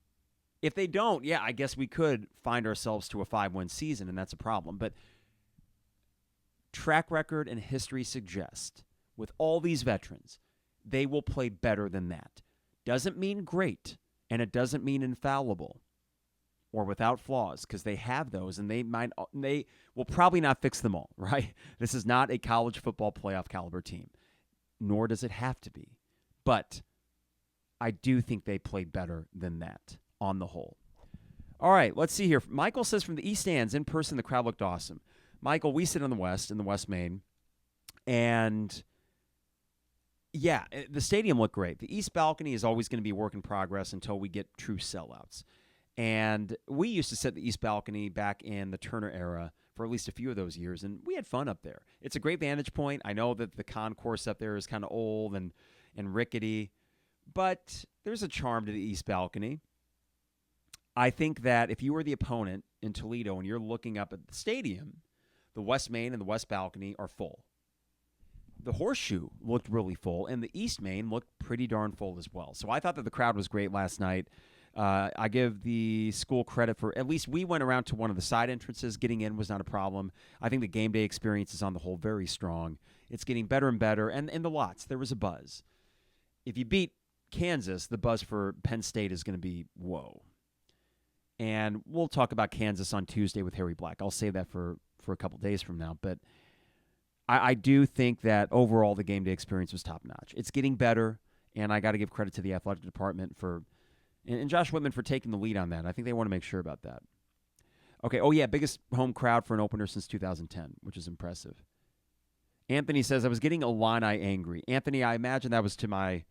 If they don't, yeah, I guess we could find ourselves to a 5-win season, and that's a problem. But track record and history suggest, with all these veterans, they will play better than that. Doesn't mean great, and it doesn't mean infallible or without flaws, because they have those, and they will probably not fix them all, right? This is not a college football playoff caliber team, nor does it have to be. But I do think they play better than that on the whole. All right, let's see here. Michael says from the East Stands, in person, the crowd looked awesome. Michael, we sit in the West Main, and yeah, the stadium looked great. The East balcony is always going to be a work in progress until we get true sellouts. And we used to sit the East balcony back in the Turner era for at least a few of those years, and we had fun up there. It's a great vantage point. I know that the concourse up there is kind of old and rickety, but there's a charm to the east balcony. I think that if you were the opponent in Toledo and you're looking up at the stadium, the west main and the west balcony are full. The horseshoe looked really full, and the east main looked pretty darn full as well. So I thought that the crowd was great last night. I give the school credit for at least we went around to one of the side entrances. Getting in was not a problem. I think the game day experience is on the whole very strong. It's getting better and better. And in the lots, there was a buzz. If you beat Kansas, the buzz for Penn State is going to be whoa. And we'll talk about Kansas on Tuesday with Harry Black. I'll save that for a couple days from now. But I do think that overall the game day experience was top-notch. It's getting better, and I got to give credit to the athletic department and Josh Whitman for taking the lead on that. I think they want to make sure about that. Okay, biggest home crowd for an opener since 2010, which is impressive. Anthony says, I was getting Illini angry. Anthony, I imagine that was to my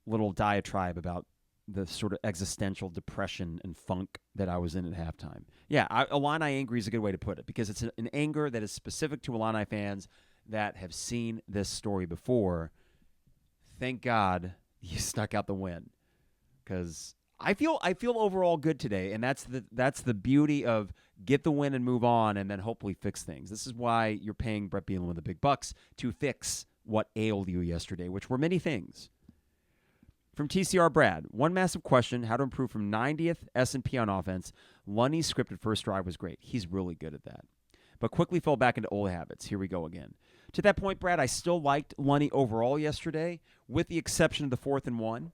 little diatribe about the sort of existential depression and funk that I was in at halftime. Yeah, Illini angry is a good way to put it, because it's an anger that is specific to Illini fans that have seen this story before. Thank God you stuck out the win, because I feel overall good today, and that's the beauty of get the win and move on, and then hopefully fix things. This is why you're paying Brett Bielema the big bucks to fix what ailed you yesterday, which were many things. From TCR Brad, one massive question, how to improve from 90th S&P on offense. Lunny's scripted first drive was great. He's really good at that. But quickly fell back into old habits. Here we go again. To that point, Brad, I still liked Lunny overall yesterday, with the exception of the 4th and 1,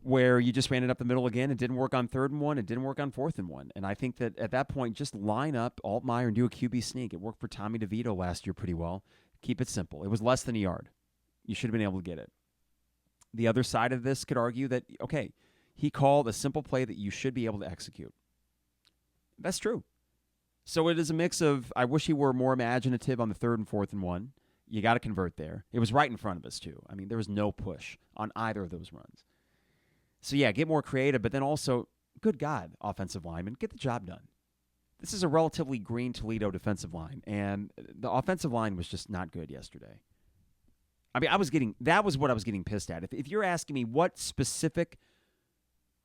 where you just ran it up the middle again. It didn't work on 3rd and 1. It didn't work on 4th and 1. And I think that at that point, just line up Altmeyer and do a QB sneak. It worked for Tommy DeVito last year pretty well. Keep it simple. It was less than a yard. You should have been able to get it. The other side of this could argue that, okay, he called a simple play that you should be able to execute. That's true. So it is a mix of, I wish he were more imaginative on the 3rd and 4th and 1. You got to convert there. It was right in front of us, too. I mean, there was no push on either of those runs. So, yeah, get more creative, but then also, good God, offensive lineman, get the job done. This is a relatively green Toledo defensive line, and the offensive line was just not good yesterday. I mean, that was what I was getting pissed at. If you're asking me what specific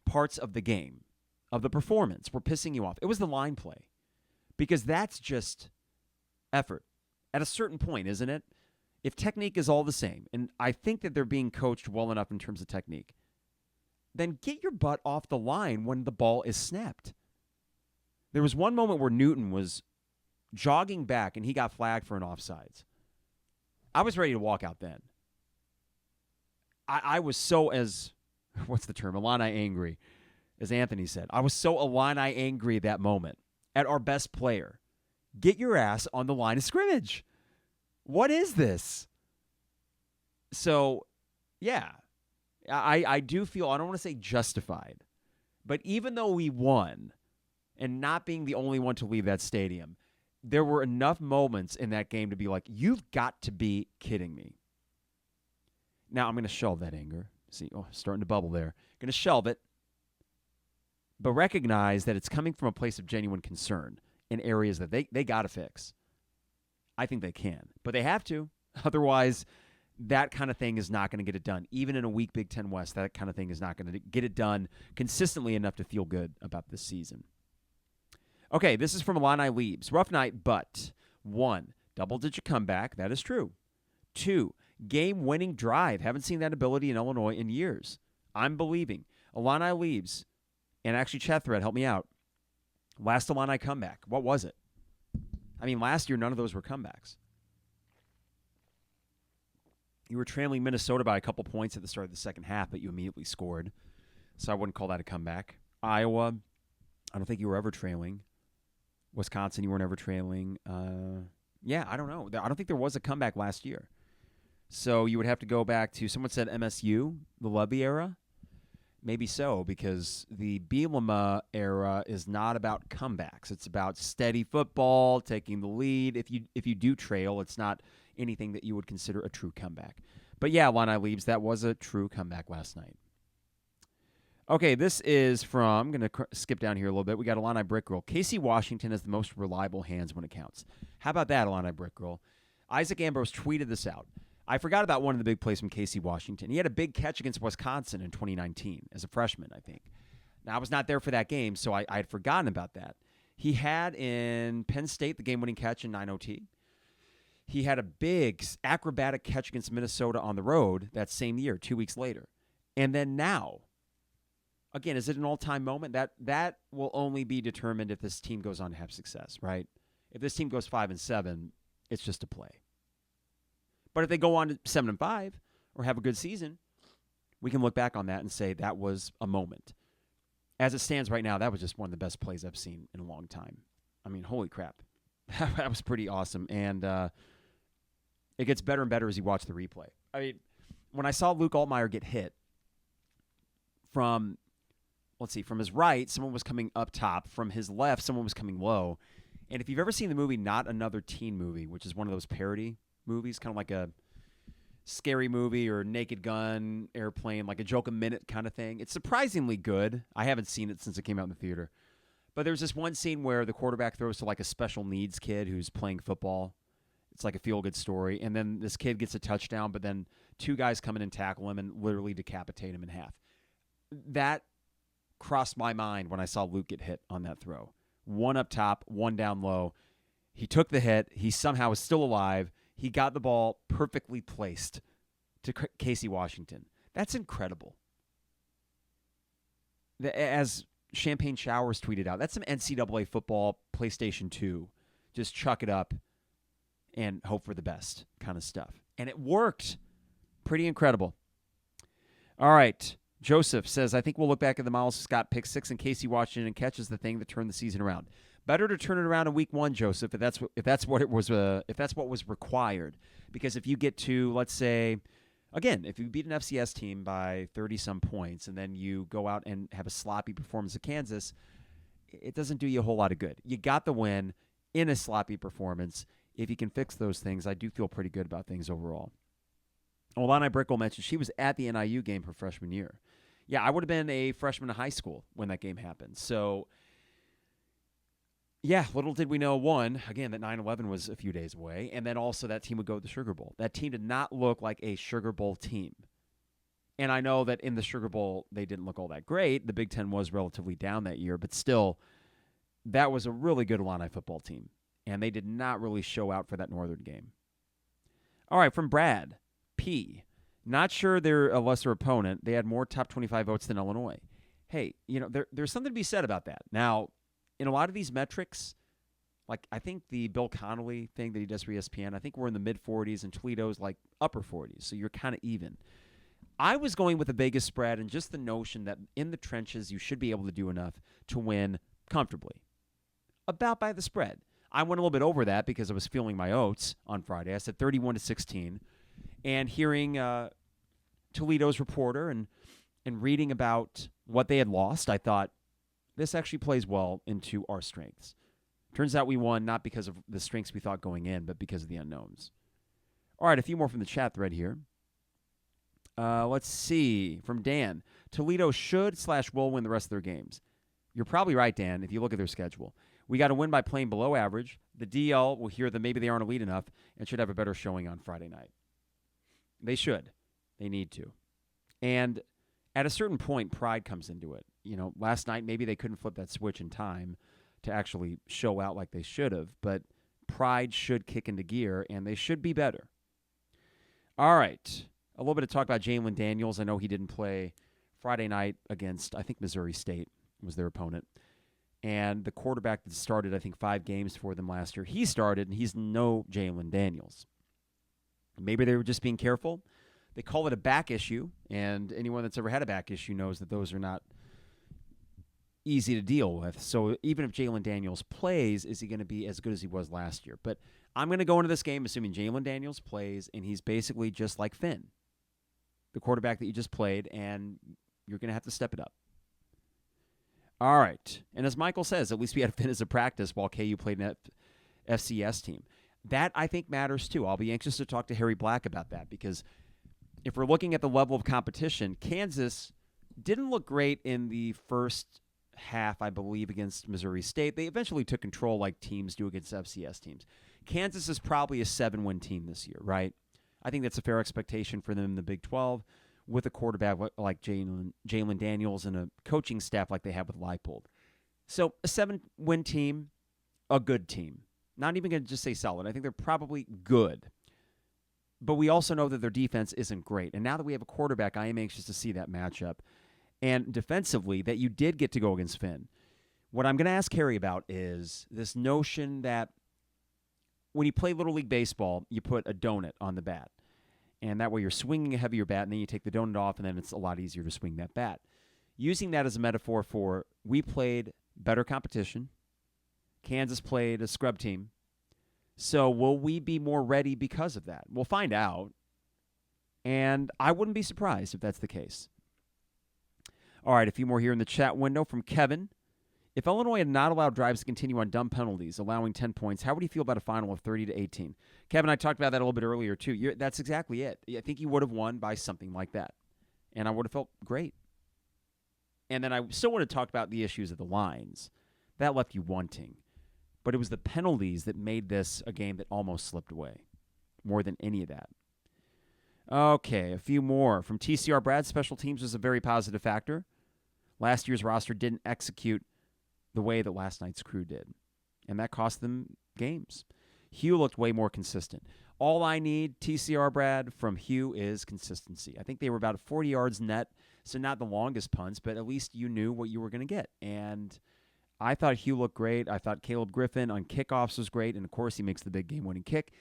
parts of the game, of the performance, were pissing you off, it was the line play. Because that's just effort. At a certain point, isn't it? If technique is all the same, and I think that they're being coached well enough in terms of technique, then get your butt off the line when the ball is snapped. There was one moment where Newton was jogging back, and he got flagged for an offsides. I was ready to walk out then. I was so, what's the term, Illini angry, as Anthony said. I was so Illini angry at that moment, at our best player. Get your ass on the line of scrimmage. What is this? So, yeah, I do feel, I don't want to say justified, but even though we won, and not being the only one to leave that stadium, there were enough moments in that game to be like, you've got to be kidding me. Now, I'm going to shelve that anger. See, starting to bubble there. Going to shelve it, but recognize that it's coming from a place of genuine concern in areas that they got to fix. I think they can, but they have to. Otherwise, that kind of thing is not going to get it done. Even in a weak Big Ten West, that kind of thing is not going to get it done consistently enough to feel good about this season. Okay, this is from Illini Leaves. Rough night, but 1, double-digit comeback. That is true. 2, game-winning drive. Haven't seen that ability in Illinois in years. I'm believing. Illini Leaves, and actually chat thread, help me out. Last Illini comeback. What was it? I mean, last year, none of those were comebacks. You were trailing Minnesota by a couple points at the start of the second half, but you immediately scored. So I wouldn't call that a comeback. Iowa, I don't think you were ever trailing. Wisconsin, you weren't ever trailing. I don't know. I don't think there was a comeback last year. So you would have to go back to, someone said MSU, the Lubby era. Maybe so, because the Bielema era is not about comebacks. It's about steady football, taking the lead. If you do trail, it's not anything that you would consider a true comeback. But yeah, Illini Leaves, that was a true comeback last night. Okay, this is from, I'm going to skip down here a little bit. We got Illini Brick Girl. Casey Washington has the most reliable hands when it counts. How about that, Illini Brick Girl? Isaac Ambrose tweeted this out. I forgot about one of the big plays from Casey Washington. He had a big catch against Wisconsin in 2019 as a freshman, I think. Now, I was not there for that game, so I had forgotten about that. He had in Penn State the game-winning catch in 9OT. He had a big acrobatic catch against Minnesota on the road that same year, 2 weeks later. And then now, again, is it an all-time moment? That will only be determined if this team goes on to have success, right? If this team goes 5-7, it's just a play. But if they go on to 7-5 or have a good season, we can look back on that and say that was a moment. As it stands right now, that was just one of the best plays I've seen in a long time. I mean, holy crap. That was pretty awesome. And it gets better and better as you watch the replay. I mean, when I saw Luke Altmeyer get hit from his right, someone was coming up top. From his left, someone was coming low. And if you've ever seen the movie Not Another Teen Movie, which is one of those parody movies, kind of like a Scary Movie or Naked Gun, Airplane, like a joke a minute kind of thing. It's surprisingly good. I haven't seen it since it came out in the theater. But there's this one scene where the quarterback throws to like a special needs kid who's playing football. It's like a feel-good story. And then this kid gets a touchdown, but then two guys come in and tackle him and literally decapitate him in half. That crossed my mind when I saw Luke get hit on that throw. One up top, one down low. He took the hit. He somehow is still alive. He got the ball perfectly placed to Casey Washington. That's incredible. As Champagne Showers tweeted out, that's some NCAA football, PlayStation 2. Just chuck it up and hope for the best kind of stuff. And it worked. Pretty incredible. All right. Joseph says, I think we'll look back at the Miles Scott pick 6 and Casey Washington catches the thing that turned the season around. Better to turn it around in week 1, Joseph, if that's what was required. Because if you get to, let's say, again, if you beat an FCS team by 30-some points and then you go out and have a sloppy performance at Kansas, it doesn't do you a whole lot of good. You got the win in a sloppy performance. If you can fix those things, I do feel pretty good about things overall. Illini Brickle mentioned she was at the NIU game her freshman year. Yeah, I would have been a freshman in high school when that game happened. So, yeah, little did we know, one, again, that 9/11 was a few days away, and then also that team would go to the Sugar Bowl. That team did not look like a Sugar Bowl team. And I know that in the Sugar Bowl, they didn't look all that great. The Big Ten was relatively down that year, but still, that was a really good Illini football team, and they did not really show out for that Northern game. All right, from Brad P. Not sure they're a lesser opponent. They had more top 25 votes than Illinois. Hey, there's something to be said about that. Now, in a lot of these metrics, like I think the Bill Connolly thing that he does for ESPN, I think we're in the mid-40s and Toledo's like upper 40s, so you're kind of even. I was going with the Vegas spread and just the notion that in the trenches you should be able to do enough to win comfortably. About by the spread. I went a little bit over that because I was feeling my oats on Friday. I said 31-16. And hearing Toledo's reporter and reading about what they had lost, I thought, this actually plays well into our strengths. Turns out we won not because of the strengths we thought going in, but because of the unknowns. All right, a few more from the chat thread here. Let's see. From Dan, Toledo should/will win the rest of their games. You're probably right, Dan, if you look at their schedule. We got to win by playing below average. The DL will hear that maybe they aren't elite enough and should have a better showing on Friday night. They should. They need to. And at a certain point, pride comes into it. Last night, maybe they couldn't flip that switch in time to actually show out like they should have, but pride should kick into gear, and they should be better. All right. A little bit of talk about Jalen Daniels. I know he didn't play Friday night against, I think, Missouri State was their opponent. And the quarterback that started, I think, 5 games for them last year, he started, and he's no Jalen Daniels. Maybe they were just being careful. They call it a back issue, and anyone that's ever had a back issue knows that those are not easy to deal with. So even if Jalen Daniels plays, is he going to be as good as he was last year? But I'm going to go into this game assuming Jalen Daniels plays, and he's basically just like Finn, the quarterback that you just played, and you're going to have to step it up. All right. And as Michael says, at least we had Finn as a practice while KU played an FCS team. That, I think, matters, too. I'll be anxious to talk to Harry Black about that because if we're looking at the level of competition, Kansas Didn't look great in the first half, I believe, against Missouri State. They eventually took control like teams do against FCS teams. Kansas is probably a 7-win team this year, right? I think that's a fair expectation for them in the Big 12 with a quarterback like Jalen Daniels and a coaching staff like they have with Leipold. So a 7-win team, a good team. Not even going to just say solid. I think they're probably good. But we also know that their defense isn't great. And now that we have a quarterback, I am anxious to see that matchup. And defensively, that you did get to go against Finn. What I'm going to ask Harry about is this notion that when you play Little League Baseball, you put a donut on the bat. And that way you're swinging a heavier bat, and then you take the donut off, and then it's a lot easier to swing that bat. Using that as a metaphor for we played better competition. Kansas played a scrub team. So will we be more ready because of that? We'll find out. And I wouldn't be surprised if that's the case. All right, a few more here in the chat window from Kevin. If Illinois had not allowed drives to continue on dumb penalties, allowing 10 points, how would you feel about a final of 30-18? Kevin, I talked about that a little bit earlier, too. That's exactly it. I think you would have won by something like that. And I would have felt great. And then I still would have talked about the issues of the lines. That left you wanting. But it was the penalties that made this a game that almost slipped away, more than any of that. Okay, a few more. From TCR Brad, special teams was a very positive factor. Last year's roster didn't execute the way that last night's crew did, and that cost them games. Hugh looked way more consistent. All I need, TCR Brad, from Hugh is consistency. I think they were about 40 yards net, so not the longest punts, but at least you knew what you were going to get. And I thought Hugh looked great. I thought Caleb Griffin on kickoffs was great, and of course he makes the big game-winning kick.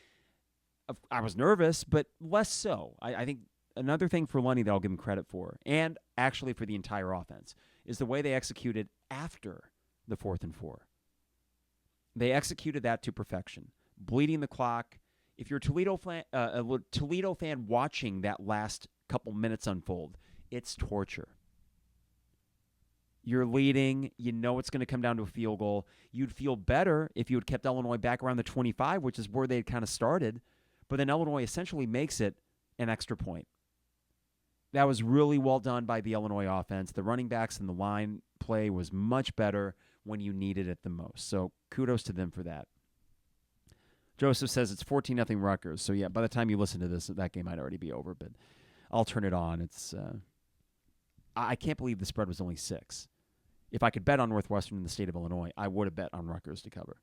I was nervous, but less so. I think another thing for Lunny that I'll give him credit for, and actually for the entire offense, is the way they executed after the 4th and 4. They executed that to perfection, bleeding the clock. If you're a Toledo fan watching that last couple minutes unfold, it's torture. You're leading. You know it's going to come down to a field goal. You'd feel better if you had kept Illinois back around the 25, which is where they had kind of started. But then Illinois essentially makes it an extra point. That was really well done by the Illinois offense. The running backs and the line play was much better when you needed it the most. So kudos to them for that. Joseph says it's 14-0 Rutgers. So, yeah, by the time you listen to this, that game might already be over. But I'll turn it on. It's I can't believe the spread was only 6. If I could bet on Northwestern in the state of Illinois, I would have bet on Rutgers to cover.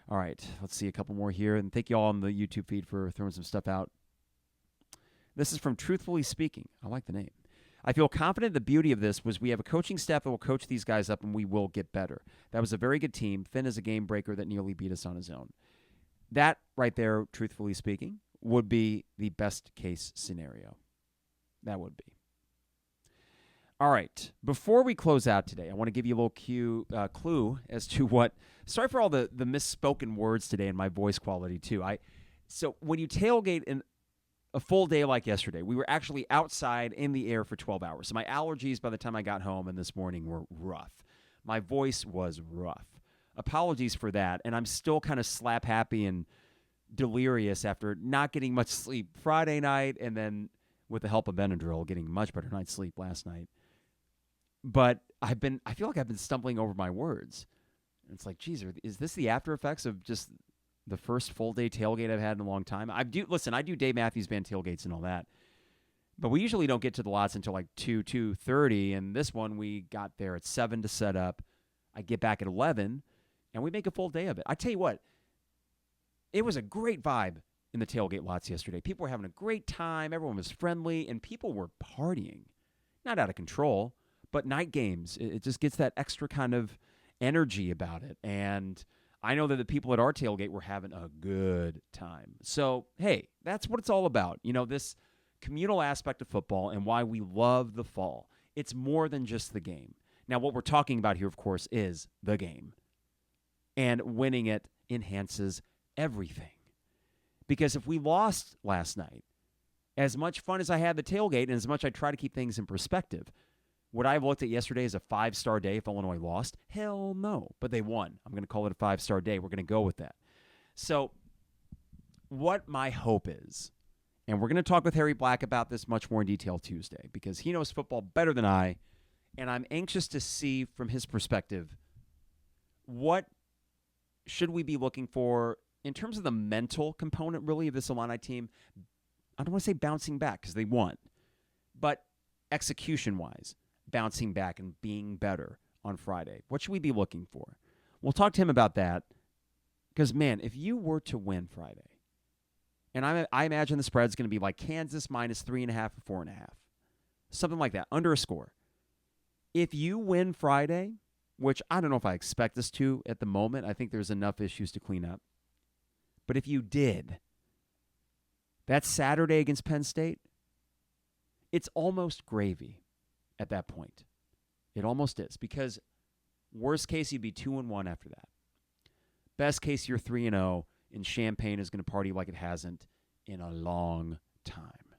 All right, let's see a couple more here. And thank you all on the YouTube feed for throwing some stuff out. This is from Truthfully Speaking. I like the name. I feel confident the beauty of this was we have a coaching staff that will coach these guys up and we will get better. That was a very good team. Finn is a game breaker that nearly beat us on his own. That right there, Truthfully Speaking, would be the best case scenario. That would be. All right, before we close out today, I want to give you a little clue as to what. Sorry for all the misspoken words today and my voice quality too. So when you tailgate in a full day like yesterday, we were actually outside in the air for 12 hours. So my allergies by the time I got home and this morning were rough. My voice was rough. Apologies for that, and I'm still kind of slap happy and delirious after not getting much sleep Friday night, and then with the help of Benadryl, getting much better night's sleep last night. But I feel like I've been stumbling over my words. It's like, geez, is this the after effects of just the first full day tailgate I've had in a long time? I do Dave Matthews Band tailgates and all that. But we usually don't get to the lots until like 2:30, and this one we got there at 7 to set up. I get back at 11, and we make a full day of it. I tell you what, it was a great vibe in the tailgate lots yesterday. People were having a great time. Everyone was friendly, and people were partying. Not out of control, but night games, it just gets that extra kind of energy about it. And I know that the people at our tailgate were having a good time. So, hey, that's what it's all about. You know, this communal aspect of football and why we love the fall. It's more than just the game. Now, what we're talking about here, of course, is the game. And winning it enhances everything. Because if we lost last night, as much fun as I had the tailgate and as much I try to keep things in perspective, would I have looked at yesterday as a 5-star day if Illinois lost? Hell no. But they won. I'm going to call it a 5-star day. We're going to go with that. So what my hope is, and we're going to talk with Harry Black about this much more in detail Tuesday, because he knows football better than I, And I'm anxious to see from his perspective, what should we be looking for in terms of the mental component, really, of this Illini team? I don't want to say bouncing back because they won, but execution-wise, bouncing back and being better on Friday. What should we be looking for? We'll talk to him about that because, man, if you were to win Friday, and I imagine the spread's going to be like Kansas minus 3.5 or 4.5, something like that, under a score. If you win Friday, which I don't know if I expect us to at the moment, I think there's enough issues to clean up. But if you did, that Saturday against Penn State, it's almost gravy at that point. It almost is, because worst case, you'd be 2-1 after that. Best case, you're 3-0, and Champaign is going to party like it hasn't in a long time.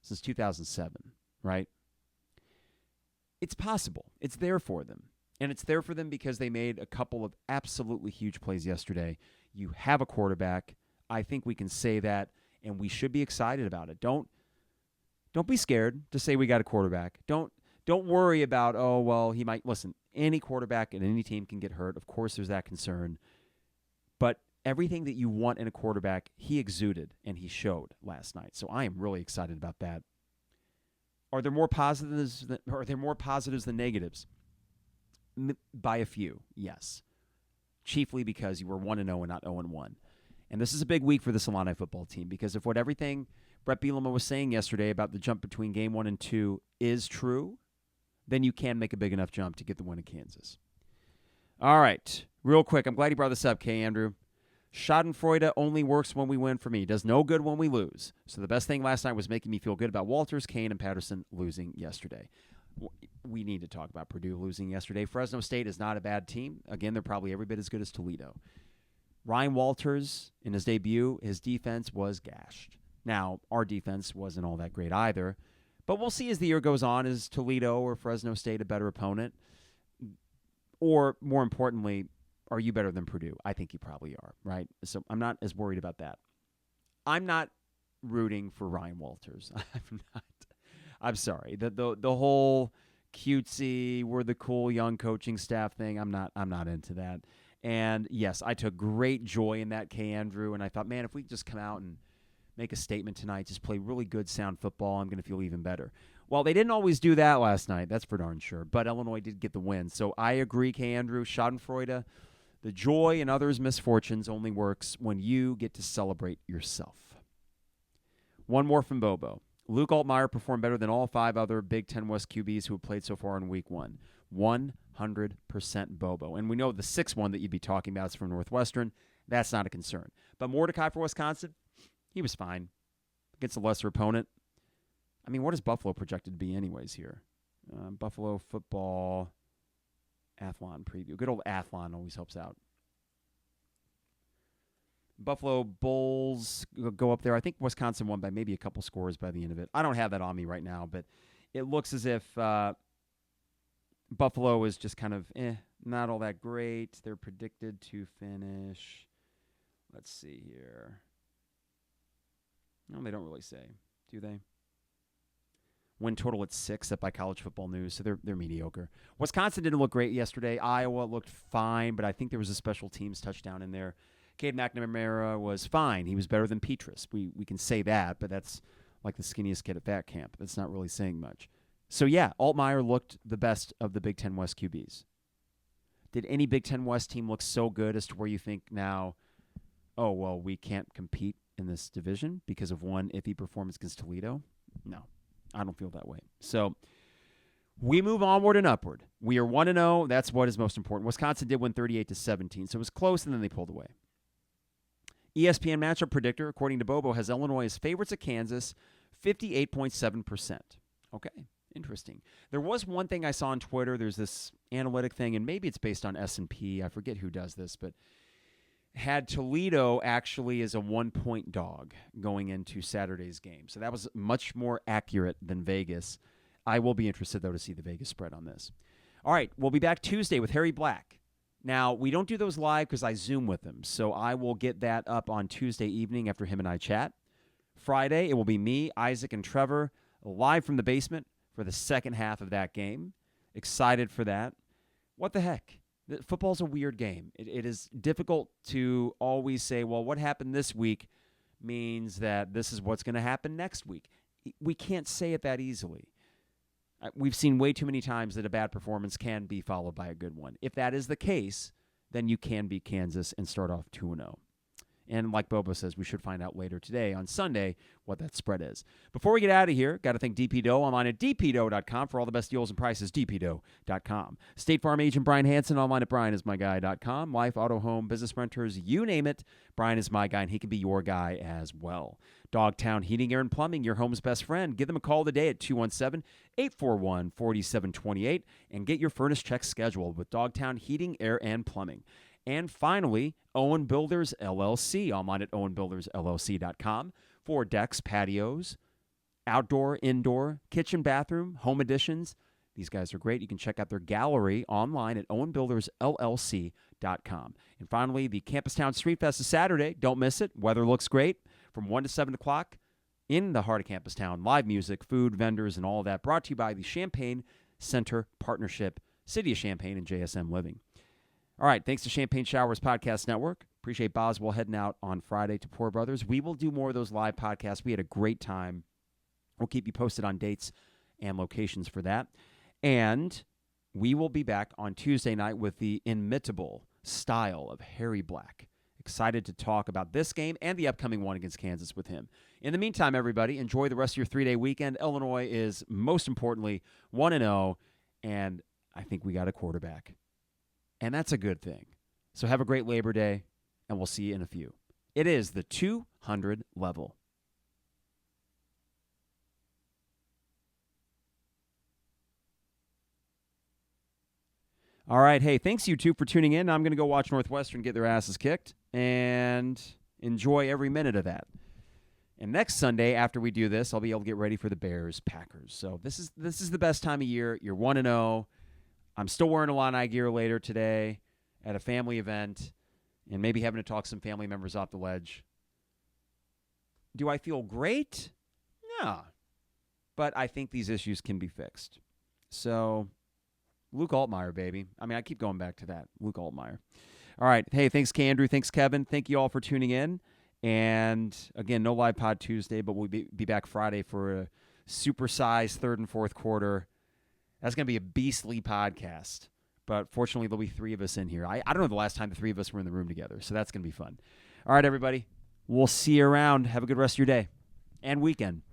Since 2007, right? It's possible. It's there for them. And it's there for them because they made a couple of absolutely huge plays yesterday. You have a quarterback. I think we can say that, and we should be excited about it. Don't be scared to say we got a quarterback. Don't worry about, oh, well, he might. Listen, any quarterback and any team can get hurt. Of course, there's that concern. But everything that you want in a quarterback, he exuded, and he showed last night. So I am really excited about that. Are there more positives than negatives? By a few, yes. Chiefly because you were 1-0 and not 0-1. And this is a big week for this Illini football team because if what everything Brett Bielema was saying yesterday about the jump between game 1 and 2 is true, then you can make a big enough jump to get the win in Kansas. All right, real quick, I'm glad you brought this up, K. Andrew. Schadenfreude only works when we win for me. Does no good when we lose. So the best thing last night was making me feel good about Walters, Kane, and Patterson losing yesterday. We need to talk about Purdue losing yesterday. Fresno State is not a bad team. Again, they're probably every bit as good as Toledo. Ryan Walters, in his debut, his defense was gashed. Now, our defense wasn't all that great either. But we'll see as the year goes on, is Toledo or Fresno State a better opponent? Or, more importantly, are you better than Purdue? I think you probably are, right? So I'm not as worried about that. I'm not rooting for Ryan Walters. I'm not. I'm sorry. The whole cutesy, we're the cool young coaching staff thing, I'm not into that. And yes, I took great joy in that, K. Andrew, and I thought, man, if we just come out and make a statement tonight, just play really good, sound football, I'm going to feel even better. Well, they didn't always do that last night, that's for darn sure, but Illinois did get the win. So I agree, K. Andrew, Schadenfreude, the joy in others' misfortunes only works when you get to celebrate yourself. One more from Bobo. Luke Altmeyer performed better than all 5 other Big Ten West QBs who have played so far in Week 1. 100% Bobo. And we know the 6th one that you'd be talking about is from Northwestern. That's not a concern. But Mordecai for Wisconsin, he was fine against a lesser opponent. I mean, what is Buffalo projected to be anyways here? Buffalo football Athlon preview. Good old Athlon always helps out. Buffalo Bulls go up there. I think Wisconsin won by maybe a couple scores by the end of it. I don't have that on me right now, but it looks as if Buffalo is just kind of not all that great. They're predicted to finish. Let's see here. No, they don't really say, do they? Win total at 6 set by College Football News, so they're mediocre. Wisconsin didn't look great yesterday. Iowa looked fine, but I think there was a special teams touchdown in there. Cade McNamara was fine. He was better than Petrus. We can say that, but that's like the skinniest kid at fat camp. That's not really saying much. So, yeah, Altmeyer looked the best of the Big Ten West QBs. Did any Big Ten West team look so good as to where you think now, oh, well, we can't compete in this division because of one iffy performance against Toledo? No, I don't feel that way. So we move onward and upward. We are 1-0. That's what is most important. Wisconsin did win 38-17, so it was close, and then they pulled away. ESPN matchup predictor, according to Bobo, has Illinois as favorites at Kansas, 58.7%. Okay, interesting. There was one thing I saw on Twitter. There's this analytic thing, and maybe it's based on S&P. I forget who does this, but had Toledo actually as a 1-point dog going into Saturday's game. So that was much more accurate than Vegas. I will be interested, though, to see the Vegas spread on this. All right, we'll be back Tuesday with Harry Black. Now, we don't do those live because I Zoom with him, so I will get that up on Tuesday evening after him and I chat. Friday, it will be me, Isaac, and Trevor live from the basement for the second half of that game. Excited for that. What the heck? Football's a weird game. It is difficult to always say, well, what happened this week means that this is what's going to happen next week. We can't say it that easily. We've seen way too many times that a bad performance can be followed by a good one. If that is the case, then you can beat Kansas and start off 2-0. And like Bobo says, we should find out later today on Sunday what that spread is. Before we get out of here, got to thank DP Dough online at dpdough.com for all the best deals and prices, dpdough.com. State Farm agent Brian Hansen online at brianismyguy.com. Life, auto, home, business renters, you name it, Brian is my guy, and he can be your guy as well. Dogtown Heating, Air, and Plumbing, your home's best friend. Give them a call today at 217-841-4728 and get your furnace check scheduled with Dogtown Heating, Air, and Plumbing. And finally, Owen Builders LLC, online at owenbuildersllc.com for decks, patios, outdoor, indoor, kitchen, bathroom, home additions. These guys are great. You can check out their gallery online at owenbuildersllc.com. And finally, the Campus Town Street Fest is Saturday. Don't miss it. Weather looks great from 1 to 7 o'clock in the heart of Campus Town. Live music, food, vendors, and all of that brought to you by the Champaign Center Partnership, City of Champaign, and JSM Living. All right, thanks to Champagne Showers Podcast Network. Appreciate Boswell heading out on Friday to Poor Brothers. We will do more of those live podcasts. We had a great time. We'll keep you posted on dates and locations for that. And we will be back on Tuesday night with the inimitable style of Harry Black. Excited to talk about this game and the upcoming one against Kansas with him. In the meantime, everybody, enjoy the rest of your 3-day weekend. Illinois is, most importantly, 1-0, and I think we got a quarterback. And that's a good thing. So have a great Labor Day, and we'll see you in a few. It is the 200 level. All right, hey, thanks you two for tuning in. I'm going to go watch Northwestern get their asses kicked and enjoy every minute of that. And next Sunday, after we do this, I'll be able to get ready for the Bears-Packers. So this is the best time of year. You're 1-0. I'm still wearing Illini gear later today at a family event and maybe having to talk some family members off the ledge. Do I feel great? No. But I think these issues can be fixed. So, Luke Altmeyer, baby. I mean, I keep going back to that. Luke Altmeyer. All right. Hey, thanks, Andrew. Thanks, Kevin. Thank you all for tuning in. And, again, no live pod Tuesday, but we'll be back Friday for a supersized third and fourth quarter. That's going to be a beastly podcast. But fortunately, there'll be 3 of us in here. I don't know the last time the 3 of us were in the room together, so that's going to be fun. All right, everybody. We'll see you around. Have a good rest of your day and weekend.